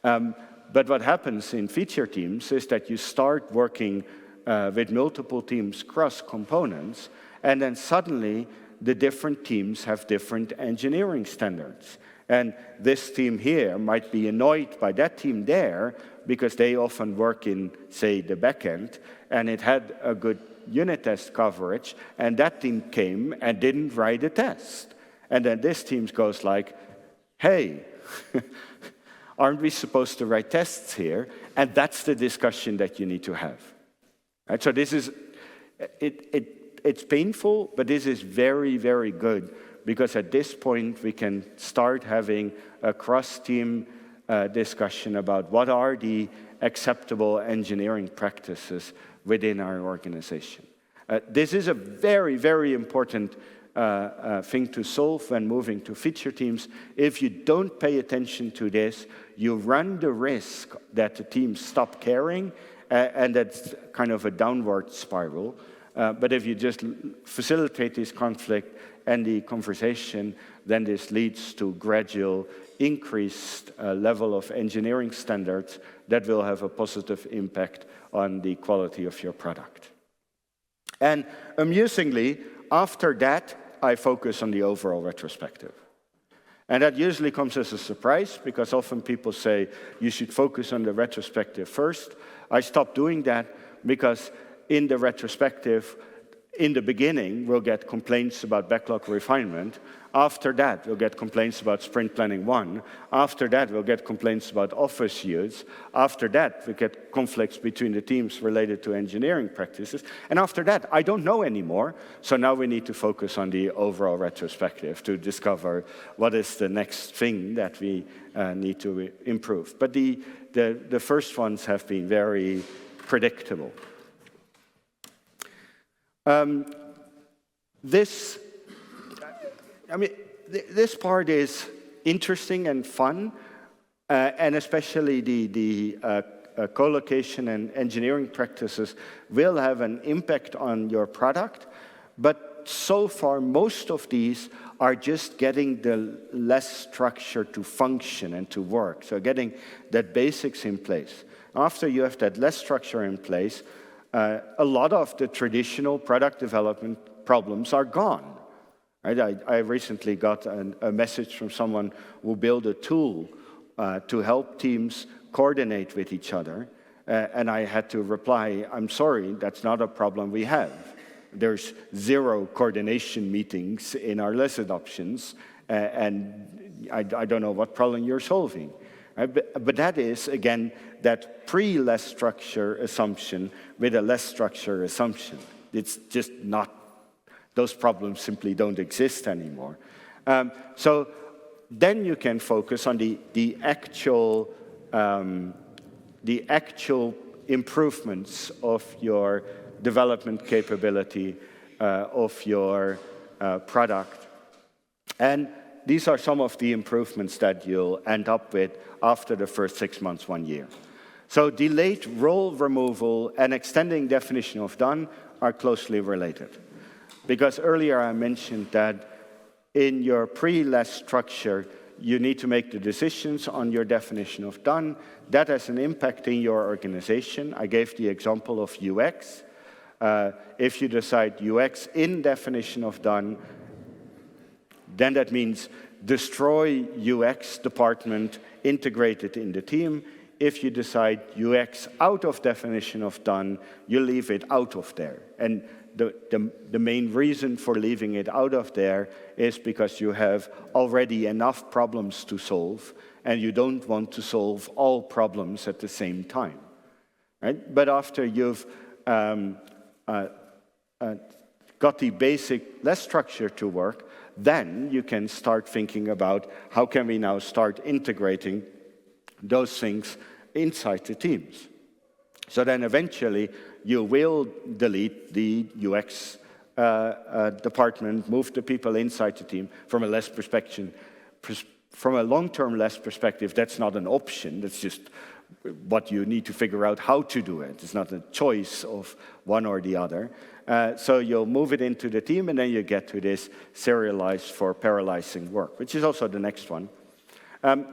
But what happens in feature teams is that you start working with multiple teams cross components, and then suddenly the different teams have different engineering standards. And this team here might be annoyed by that team there because they often work in, say, the backend, and it had a good unit test coverage, and that team came and didn't write a test. And then this team goes like, hey, aren't we supposed to write tests here? And that's the discussion that you need to have. Right? So this is, it's painful, but this is very, very good, because at this point we can start having a cross-team discussion about what are the acceptable engineering practices within our organization. This is a very, very important thing to solve when moving to feature teams. If you don't pay attention to this, you run the risk that the teams stop caring, and that's kind of a downward spiral. But if you just facilitate this conflict and the conversation, then this leads to gradual increased level of engineering standards that will have a positive impact on the quality of your product. And amusingly, after that, I focus on the overall retrospective. And that usually comes as a surprise, because often people say you should focus on the retrospective first. I stopped doing that because in the retrospective, in the beginning, we'll get complaints about backlog refinement. After that, we'll get complaints about Sprint Planning 1. After that, we'll get complaints about office use. After that, we get conflicts between the teams related to engineering practices. And after that, I don't know anymore. So now we need to focus on the overall retrospective to discover what is the next thing that we need to improve. But the first ones have been very predictable. This part is interesting and fun, and especially the co-location and engineering practices will have an impact on your product. But But so far, most of these are just getting the LeSS structure to function and to work. So getting that basics in place. After you have that LeSS structure in place, a lot of the traditional product development problems are gone. Right? I recently got a message from someone who built a tool to help teams coordinate with each other. And I had to reply, I'm sorry, that's not a problem we have. There's 0 coordination meetings in our LeSS adoptions, and I don't know what problem you're solving. Right? But that is, again, that pre-LeSS structure assumption with a LeSS structure assumption. It's just not, those problems simply don't exist anymore. So then you can focus on the actual improvements of your development capability of your product. And these are some of the improvements that you'll end up with after the first 6 months, 1 year. So delayed role removal and extending definition of done are closely related. Because earlier I mentioned that in your pre-LeSS structure, you need to make the decisions on your definition of done. That has an impact in your organization. I gave the example of UX. If you decide UX in definition of done, then that means destroy UX department, integrate it in the team. If you decide UX out of definition of done, you leave it out of there. And the main reason for leaving it out of there is because you have already enough problems to solve, and you don't want to solve all problems at the same time. Right? But after you've got the basic LeSS structure to work, then you can start thinking about how can we now start integrating those things inside the teams. So then eventually you will delete the UX department, move the people inside the team from a LeSS perspective. From a long-term LeSS perspective, that's not an option. That's just what you need to figure out how to do it. It's not a choice of one or the other. So you'll move it into the team, and then you get to this serialized for parallelizing work, which is also the next one.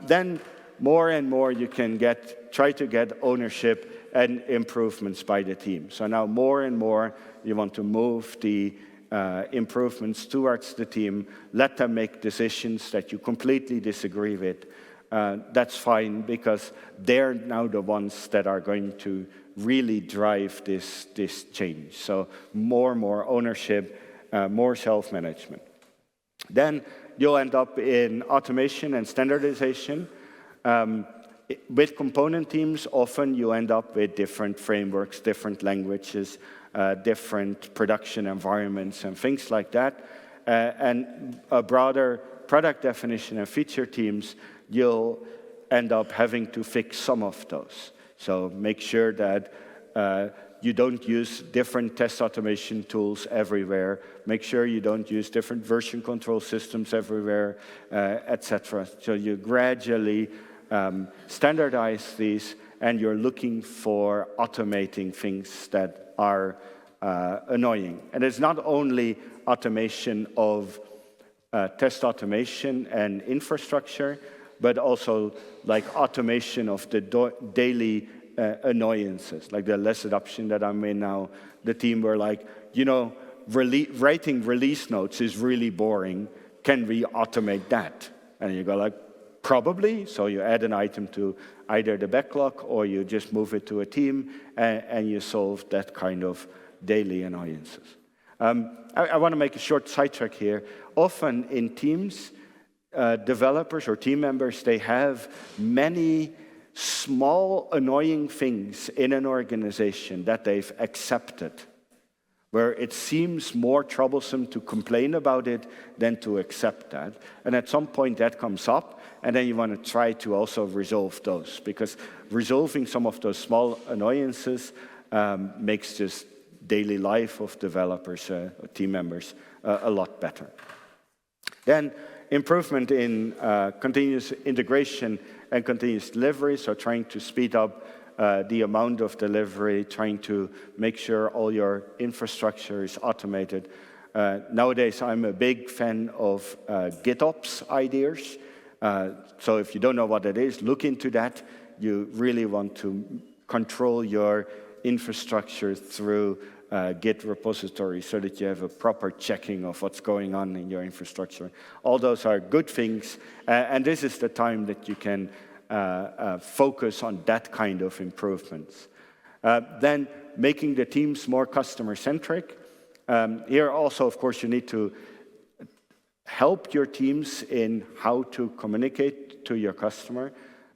Then more and more you can try to get ownership and improvements by the team. So now more and more you want to move the improvements towards the team, let them make decisions that you completely disagree with. That's fine, because they're now the ones that are going to really drive this change. So more and more ownership, more self-management. Then you'll end up in automation and standardization. With component teams, often you end up with different frameworks, different languages, different production environments, and things like that. And a broader product definition and feature teams, you'll end up having to fix some of those. So make sure that you don't use different test automation tools everywhere. Make sure you don't use different version control systems everywhere, etc. So you gradually standardize these, and you're looking for automating things that are annoying. And it's not only automation of test automation and infrastructure, but also like automation of the daily annoyances, like the LeSS adoption that I'm in now. The team were like, you know, writing release notes is really boring. Can we automate that? And you go like, probably. So you add an item to either the backlog, or you just move it to a team, and you solve that kind of daily annoyances. I want to make a short sidetrack here. Often in teams, developers or team members, they have many small annoying things in an organization that they've accepted, where it seems more troublesome to complain about it than to accept that. And at some point that comes up, and then you want to try to also resolve those, because resolving some of those small annoyances makes this daily life of developers, or team members, a lot better. Then improvement in continuous integration and continuous delivery, so trying to speed up the amount of delivery, trying to make sure all your infrastructure is automated. Nowadays, I'm a big fan of GitOps ideas. So if you don't know what it is, look into that. You really want to control your infrastructure through Git repository so that you have a proper checking of what's going on in your infrastructure. All those are good things, and this is the time that you can focus on that kind of improvements. Then making the teams more customer-centric. Here also, of course, you need to help your teams in how to communicate to your customer.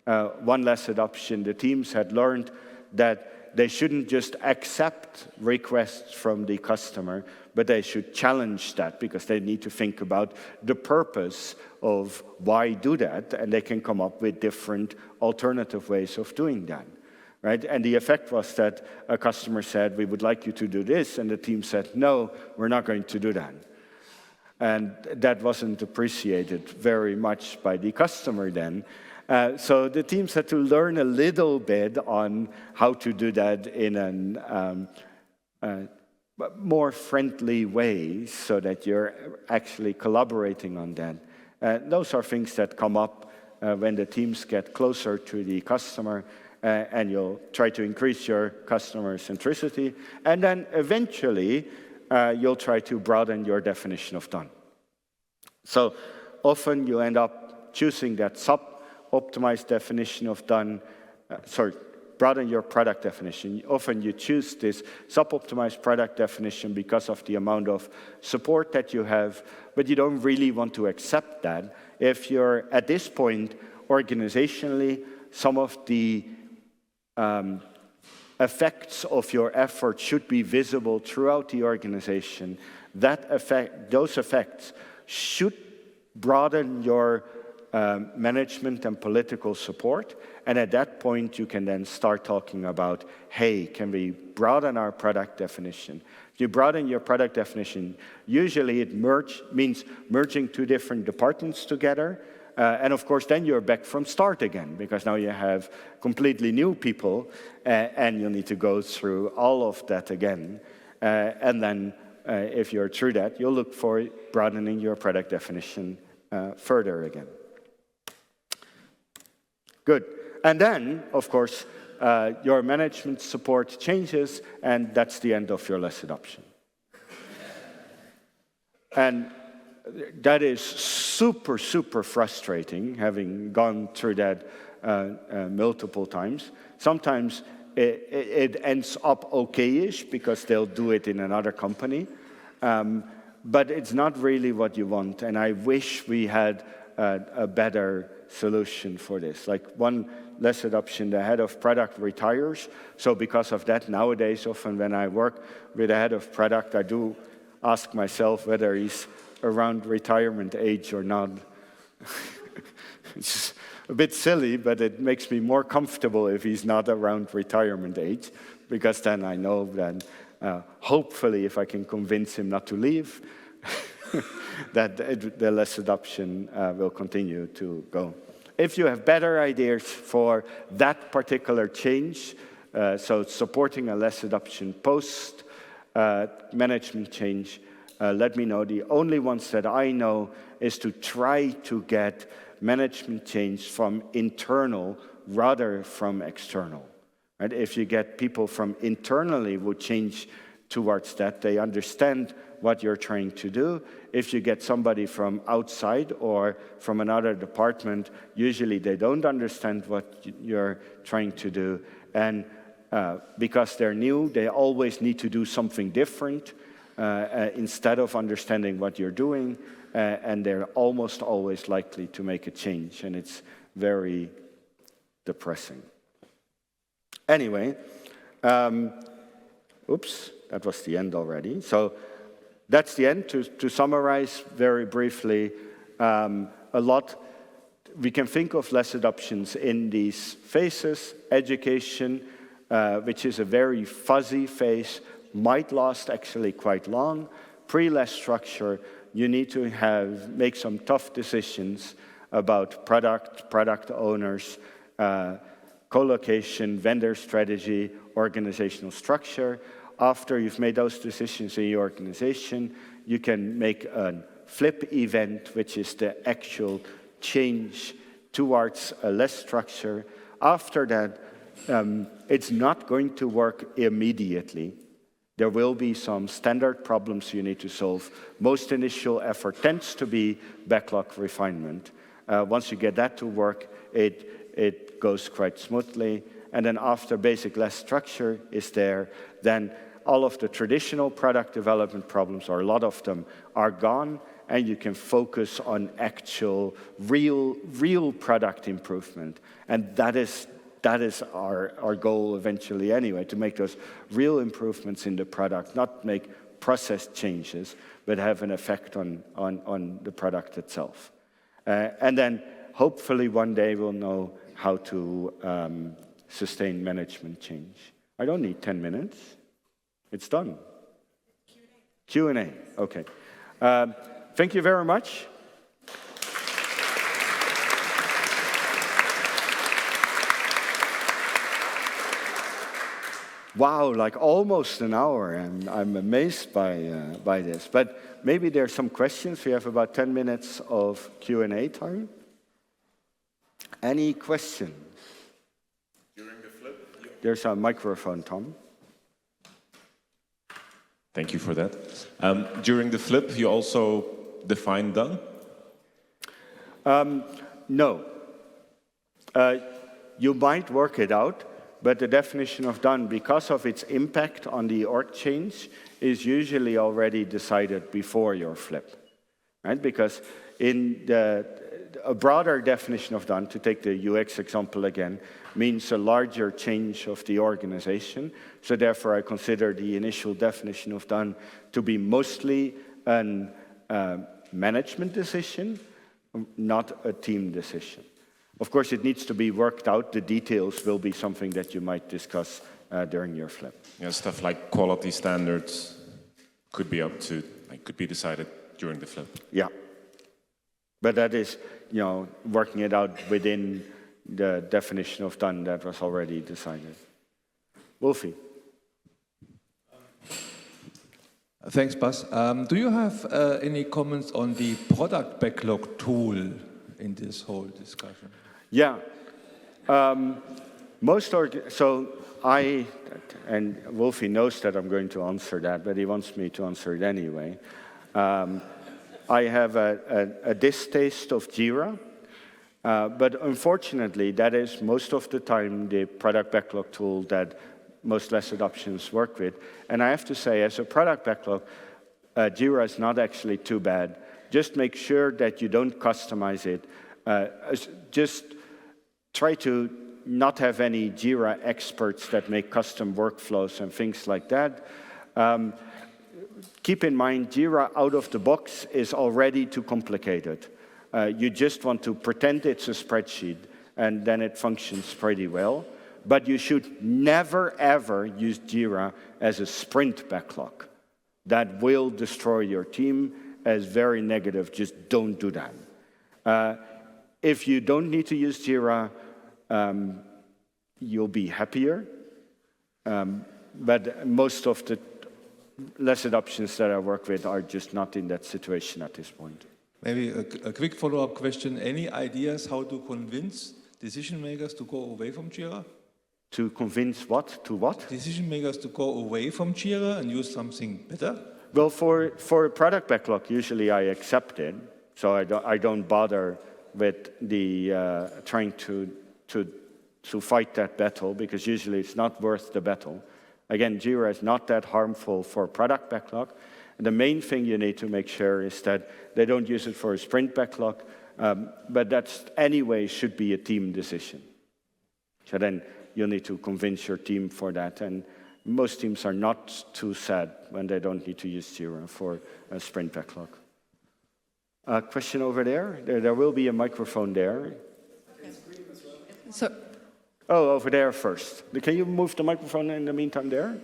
One less adoption, the teams had learned that they shouldn't just accept requests from the customer, but they should challenge that because they need to think about the purpose of why do that, and they can come up with different alternative ways of doing that. Right? And the effect was that a customer said, we would like you to do this, and the team said, no, we're not going to do that. And that wasn't appreciated very much by the customer then. So the teams had to learn a little bit on how to do that in a more friendly way so that you're actually collaborating on that. Those are things that come up when the teams get closer to the customer, and you'll try to increase your customer centricity. And then eventually, you'll try to broaden your definition of done. So often you end up choosing that sub-optimized definition of done, broaden your product definition. Often you choose this sub-optimized product definition because of the amount of support that you have, but you don't really want to accept that. If you're at this point, organizationally, some of the effects of your effort should be visible throughout the organization. Those effects should broaden your management and political support, and at that point you can then start talking about, hey, can we broaden our product definition? If you broaden your product definition, usually it means merging two different departments together, and of course then you're back from start again, because now you have completely new people, and you need to go through all of that again, and then if you're through that, you'll look for broadening your product definition further again. Good. And then, of course, your management support changes, and that's the end of your LeSS adoption. And that is super, super frustrating, having gone through that multiple times. Sometimes it ends up okay-ish because they'll do it in another company. But it's not really what you want, and I wish we had a better solution for this. Like one LeSS adoption, the head of product retires, so because of that, nowadays, often when I work with a head of product, I do ask myself whether he's around retirement age or not. It's a bit silly, but it makes me more comfortable if he's not around retirement age, because then I know that hopefully if I can convince him not to leave, that the LeSS adoption will continue to go. If you have better ideas for that particular change, so supporting a LeSS adoption post management change, let me know. The only ones that I know is to try to get management change from internal rather from external. Right? If you get people from internally who change towards that, they understand what you're trying to do. If you get somebody from outside or from another department, usually they don't understand what you're trying to do. And because they're new, they always need to do something different instead of understanding what you're doing. And they're almost always likely to make a change. And it's very depressing. Anyway, oops, that was the end already. So that's the end. To summarize very briefly, we can think of LeSS adoptions in these phases. Education, which is a very fuzzy phase, might last actually quite long. Pre-LeSS structure, you need to make some tough decisions about product owners, co-location, vendor strategy, organizational structure. After you've made those decisions in your organization, you can make a flip event, which is the actual change towards a less structure. After that, it's not going to work immediately. There will be some standard problems you need to solve. Most initial effort tends to be backlog refinement. Once you get that to work, it goes quite smoothly. And then after basic less structure is there, then all of the traditional product development problems, or a lot of them, are gone, and you can focus on actual, real product improvement. And that is our goal eventually anyway, to make those real improvements in the product, not make process changes, but have an effect on the product itself. And then hopefully one day we'll know how to sustain management change. I don't need 10 minutes. It's done. Q&A. Okay. Thank you very much. Wow, like almost an hour, and I'm amazed by this. But maybe there are some questions. We have about 10 minutes of Q&A time. Any questions? During the flip? There's a microphone, Tom. Thank you for that. During the flip, you also define done? No. You might work it out, but the definition of done, because of its impact on the org change, is usually already decided before your flip, right? Because in a broader definition of done, to take the UX example again, means a larger change of the organization. So therefore, I consider the initial definition of done to be mostly a management decision, not a team decision. Of course, it needs to be worked out. The details will be something that you might discuss during your flip. Yeah, stuff like quality standards could be decided during the flip. Yeah, but that is, working it out within the definition of done that was already decided. Wolfie. Thanks, Bas. Do you have any comments on the product backlog tool in this whole discussion? Yeah. So and Wolfie knows that I'm going to answer that, but he wants me to answer it anyway. I have a distaste of Jira, but unfortunately, that is most of the time the product backlog tool that most less adoptions work with. And I have to say, as a product backlog, Jira is not actually too bad. Just make sure that you don't customize it. Just try to not have any Jira experts that make custom workflows and things like that. Keep in mind, Jira out of the box is already too complicated. You just want to pretend it's a spreadsheet, and then it functions pretty well. But you should never, ever use Jira as a sprint backlog. That will destroy your team as very negative. Just don't do that. If you don't need to use Jira, you'll be happier. But most of the less adoptions that I work with are just not in that situation at this point. Maybe a quick follow-up question. Any ideas how to convince decision makers to go away from Jira? To convince what? To what? Decision makers to go away from Jira and use something better? Well, for a product backlog, usually I accept it. So I don't bother with the trying to fight that battle, because usually it's not worth the battle. Again, Jira is not that harmful for product backlog. The main thing you need to make sure is that they don't use it for a sprint backlog, but that's anyway should be a team decision. So then you'll need to convince your team for that. And most teams are not too sad when they don't need to use Jira for a sprint backlog. A question over there? There will be a microphone there. So, over there first. Can you move the microphone in the meantime there?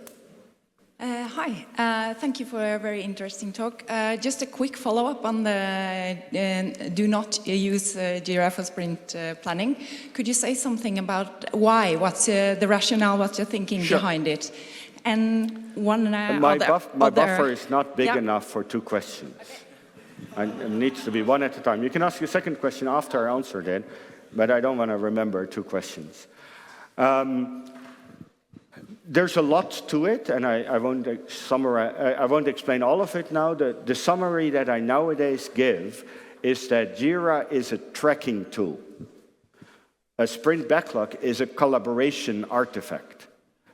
hi, thank you for a very interesting talk. Just a quick follow-up on the do not use Jira for sprint planning. Could you say something about why? What's the rationale, what's your thinking behind it? And one My buffer is not big Yeah. enough for 2 questions. It needs to be one at a time. You can ask your second question after I answered it, but I don't want to remember 2 questions. There's a lot to it, and I won't summarize. I won't explain all of it now. The summary that I nowadays give is that Jira is a tracking tool. A sprint backlog is a collaboration artifact,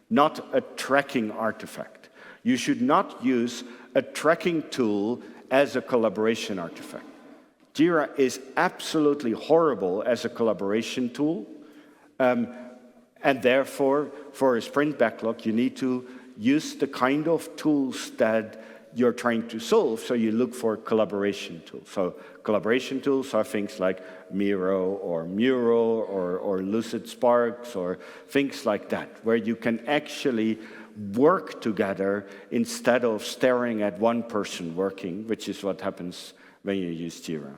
not a tracking artifact. You should not use a tracking tool as a collaboration artifact. Jira is absolutely horrible as a collaboration tool. And therefore, for a sprint backlog, you need to use the kind of tools that you're trying to solve, so you look for collaboration tools. So collaboration tools are things like Miro or Mural or Lucid Sparks or things like that, where you can actually work together instead of staring at one person working, which is what happens when you use Jira.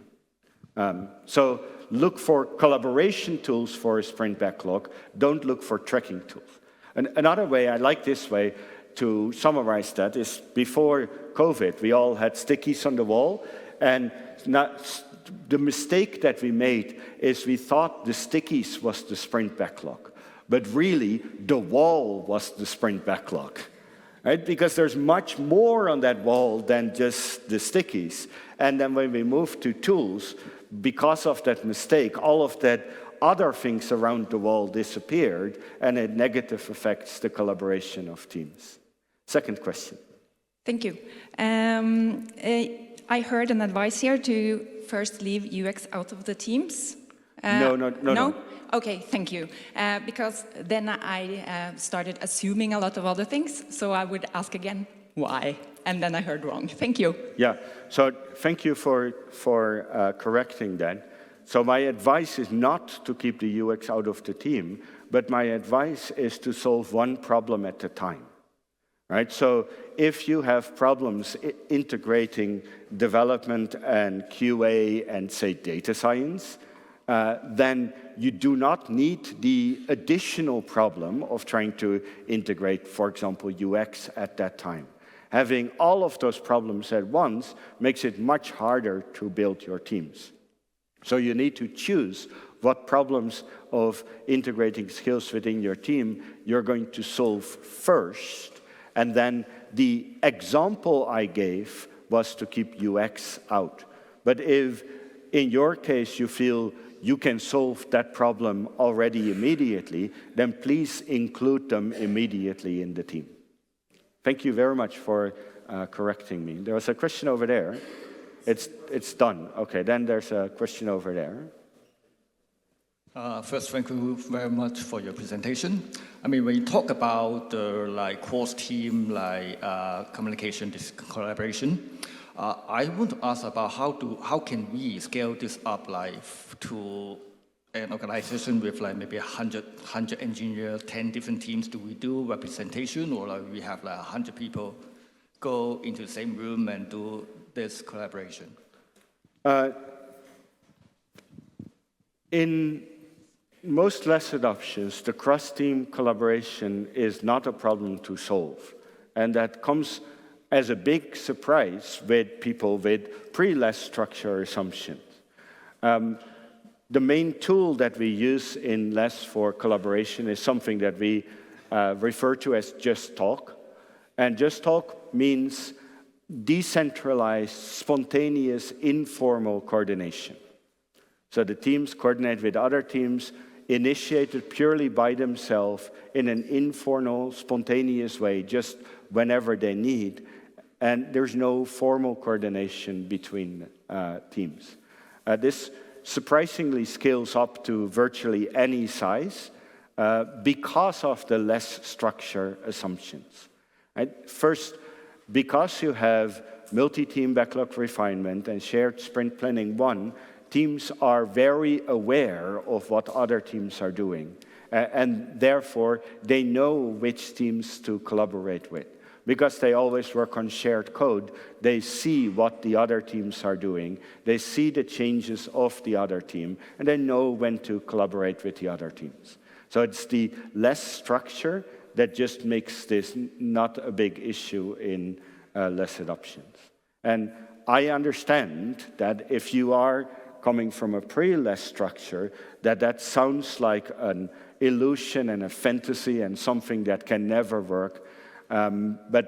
So look for collaboration tools for a sprint backlog. Don't look for tracking tools. And another way, I like this way to summarize that, is before COVID, we all had stickies on the wall. And the mistake that we made is we thought the stickies was the sprint backlog. But really, the wall was the sprint backlog. Right? Because there's much more on that wall than just the stickies. And then when we moved to tools, because of that mistake, all of that other things around the wall disappeared, and it negative affects the collaboration of teams. Second question. Thank you. I heard an advice here to first leave UX out of the teams. No. Okay, thank you. Because then I started assuming a lot of other things, so I would ask again, why? And then I heard wrong. Thank you. Yeah, so thank you for correcting that. So my advice is not to keep the UX out of the team, but my advice is to solve one problem at a time. Right? So if you have problems integrating development and QA and, say, data science, then you do not need the additional problem of trying to integrate, for example, UX at that time. Having all of those problems at once makes it much harder to build your teams. So you need to choose what problems of integrating skills within your team you're going to solve first. And then the example I gave was to keep UX out. But if in your case you feel you can solve that problem already immediately, then please include them immediately in the team. Thank you very much for correcting me. There was a question over there. It's done. Okay, then there's a question over there. First, thank you very much for your presentation. I mean, when you talk about cross-team, communication, this collaboration, I want to ask about how can we scale this up, to an organization with maybe 100 engineers, 10 different teams? Do we do representation, or we have 100 people go into the same room and do this collaboration? In most LeSS adoptions, the cross-team collaboration is not a problem to solve. And that comes as a big surprise with people with pre-LeSS structure assumptions. The main tool that we use in LeSS for collaboration is something that we refer to as Just Talk. And Just Talk means decentralized, spontaneous, informal coordination. So the teams coordinate with other teams, initiated purely by themselves in an informal, spontaneous way, just whenever they need. And there's no formal coordination between teams. This surprisingly scales up to virtually any size because of the LeSS structure assumptions. Right? First, because you have multi-team backlog refinement and shared sprint planning 1, teams are very aware of what other teams are doing. And therefore, they know which teams to collaborate with. Because they always work on shared code, they see what the other teams are doing. They see the changes of the other team, and they know when to collaborate with the other teams. So it's the LeSS structure that just makes this not a big issue in less adoptions. And I understand that if you are coming from a pre-less structure, that sounds like an illusion and a fantasy and something that can never work. But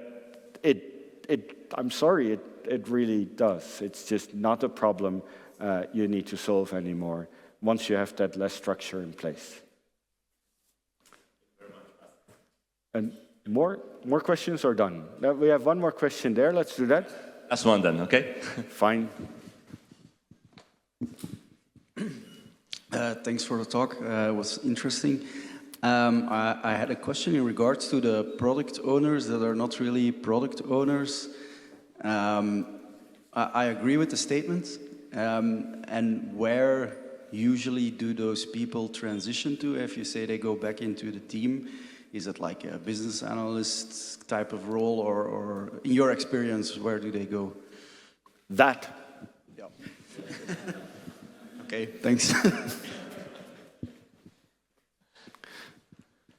I'm sorry, it really does. It's just not a problem you need to solve anymore once you have that less structure in place. And more questions are done. Now we have one more question there. Let's do that. Last one then, okay? Fine. Thanks for the talk. It was interesting. I had a question in regards to the product owners that are not really product owners. I agree with the statement. And where usually do those people transition to if you say they go back into the team? Is it like a business analyst type of role, or in your experience, where do they go? That. Yeah. Okay, thanks.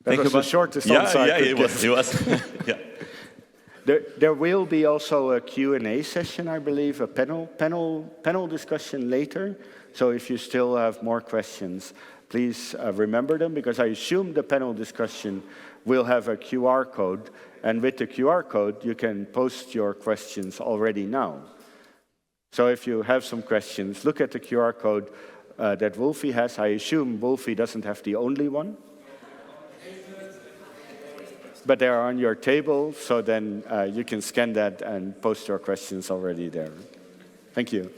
That was the shortest answer I could it was. Yeah. There will be also a Q&A session, I believe, a panel discussion later. So if you still have more questions, please remember them, because I assume the panel discussion will have a QR code, and with the QR code you can post your questions already now. So if you have some questions, look at the QR code that Wolfie has. I assume Wolfie doesn't have the only one. But they are on your table, so then you can scan that and post your questions already there. Thank you.